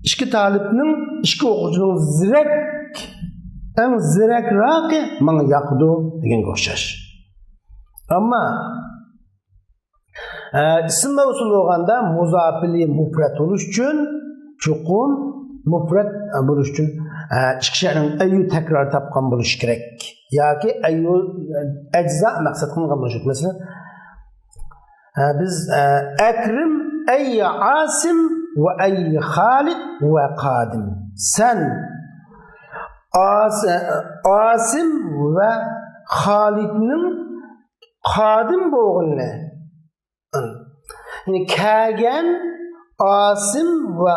İşki talibinin, işki okucunun zirek en zirek rakı man yakudu diyen okşaş. Ama isim mevsul olganda muzafili mufret oluş için çukum mufret buluş için işkişenin eyyu tekrar tapkan buluş gerek. Yaki eyyu ecza maksat kılgan buluş. Mesela biz ekrim eyyi asim ve eyyi halid ve kadim. Sen asim ve halidinin kadim boğunne. Yani kâgen, asim ve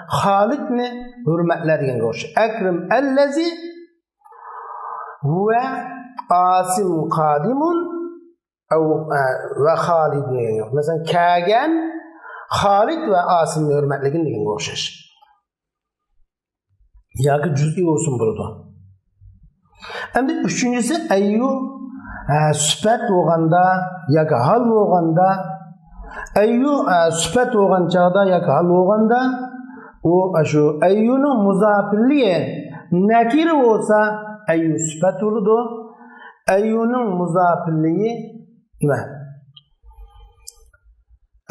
halid ne hürmetler diyen görüş. Ekrim ellezi ve asim kadimun ve halid ne diyen. Mesela kâgen, halid ve asim hürmetler diyen görüş. Yaki cüz'i olsun burada. Hem de üçüncüsü eyyu süpet olganda yaki hal olganda eyyu süpet olgan çağda yaki hal olganda o şu eyyunun muzafirliğe nekir olsa eyyu süpet oludu. Eyyunun muzafirliği ne?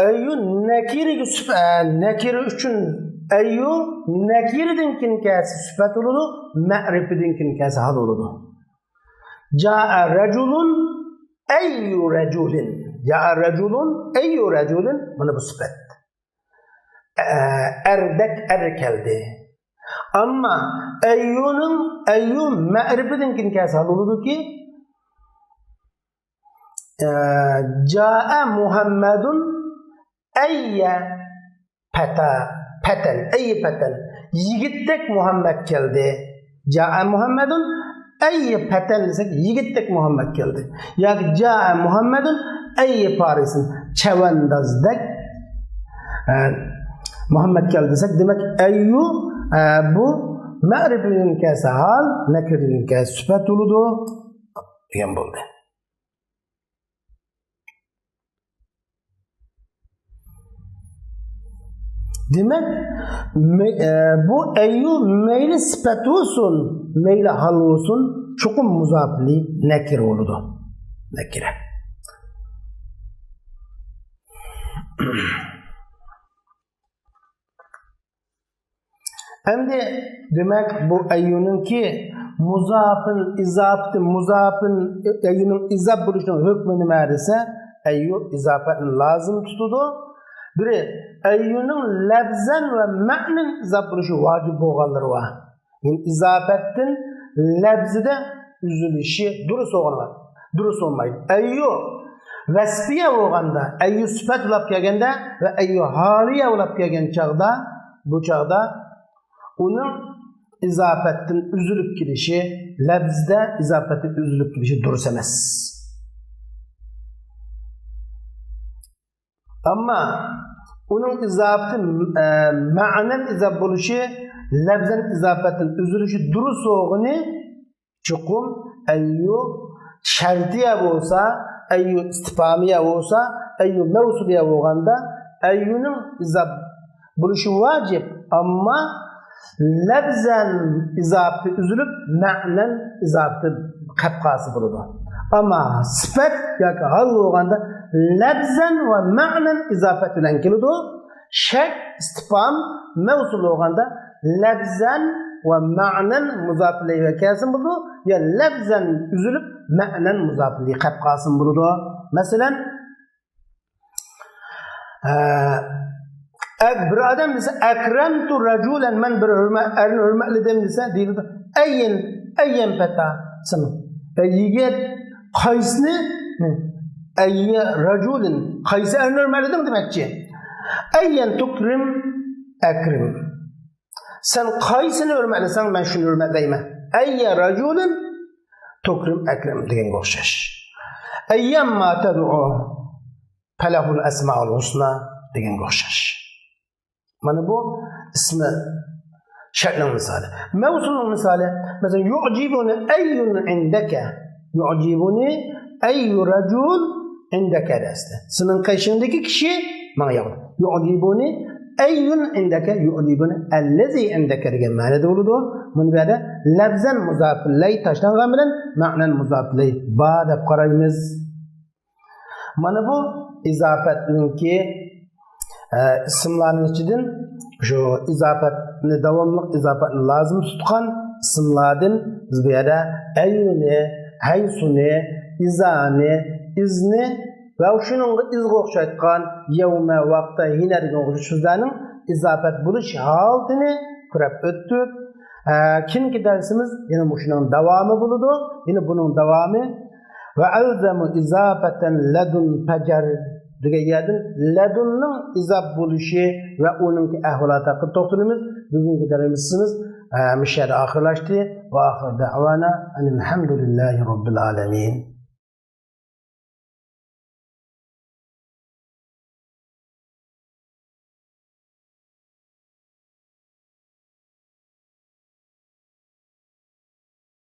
Eyyu nekir için eyyu nekirdin kinkesi süpet oludu. Me'rifidin kinkesi hal oludu. Ca'a reculun eyyu reculin. Ca'a reculun eyyu reculin. Bunu bu sıfat. Erdek erkeldi. Ama eyyu me'rifidin kinkesi hal oludu ki Ca'a Muhammedun eyye peten. Eyye peten. Yigittek Muhammed geldi. Ca'a Muhammedun Eyye peten desek yigittek Muhammed geldi. Yani Ca'a Muhammedun eyye Paris'in çevendazdek Muhammed geldi desek demek eyyu bu ma'rifinin kese hal nekirinin kese süpet oludu diyen buldu. Demek bu eyyu meyli sıfat olsun, meyli hal olsun, çukum muzafili nekir oludu. Nekire. Hem de demek bu eyyunun ki muzafın, eyyunun izaf buluşunun hükmünü meğerse eyyu izafetin lazım tutudu. Biri eyyunun lebzen ve ma'nin izaf buluşu vacip olganları var. Yani izafetin lebzide üzülüşü durus olmaydı. Eyyu vesfiye olganda, eyyu sıfat olap gelgende ve eyyu haliye olap gelgen çağda, bu çağda onun izafetin üzülüp girişi, lebzde izafetin üzülüp girişi durus emez. Ama onun izafeti ma'nen izaf buluşu, lebzen izafetin üzülüşü durus olduğunu çukum eyyu şertiye olsa, eyyu istifamiye olsa, eyyu mevsuliye olganda eyyunun izaf buluşu vacip ama lebzen izafeti üzülüp ma'nen izafeti kapkası buludu. Ama sıfat yaki hal olganda lebzen ve ma'nen izafet bilen kilidu. Şek, istifam, mevsul olganda lebzen ve ma'nen muzafiliği ve kesin buldu. Ya lebzen üzülüp ma'nen muzafiliği kapkasın buludu. Mesela bir adam dese ekremtu raculen men bir hürmetli dem dese deyildi. Eyyen feta sana. Yigit kaysni eyye raculin kaysi hürmetli dem demekçi. Eyyen tukrim ekrim. Sen qaysini hurmatlasang men shuni hurmatlayman. Ayya rajulun tukrim akram deganga o'xshash. Ayyamma tad'u falahul asmaul husna deganga o'xshash. Mana bu ismi şartning misoli. Mavsulning misoli, masalan, yu'jibuni ayyun indaka. Yu'jibuni ayyu rajul indaka desdi. Sening qayshingdagi kishi menga yoqdi. Yu'jibuni ayyun indaka yu'jibuni allazi indaka degan ma'noda bo'ladi. Buni bu yerda lafzan muzofillay tashlangan bilan ma'nan muzofillay ba deb qaraymiz. Mana bu izofatninki ismlarning ichidan şu izofatni davomli izofatni lozim tutgan ismlardan biz bu yerda ayyuni, haysuni, izani, izni va shuningga izga o'xshatgan yawma, vaqta, hina degan o'xshash so'zlarning izofat bo'lish holatini ko'rib o'tdik. Keyingi darsimiz yana shuning davomi bo'ladi. Yana buning davomi va alzamu izofatan ladun fajar degan yerdan ladunning izof bo'lishi va uning ahvolati haqida to'xtalamiz. Bugungi darsimiz mishada oxirlashdi. Va oxir davona alhamdulillahi robbil alamin.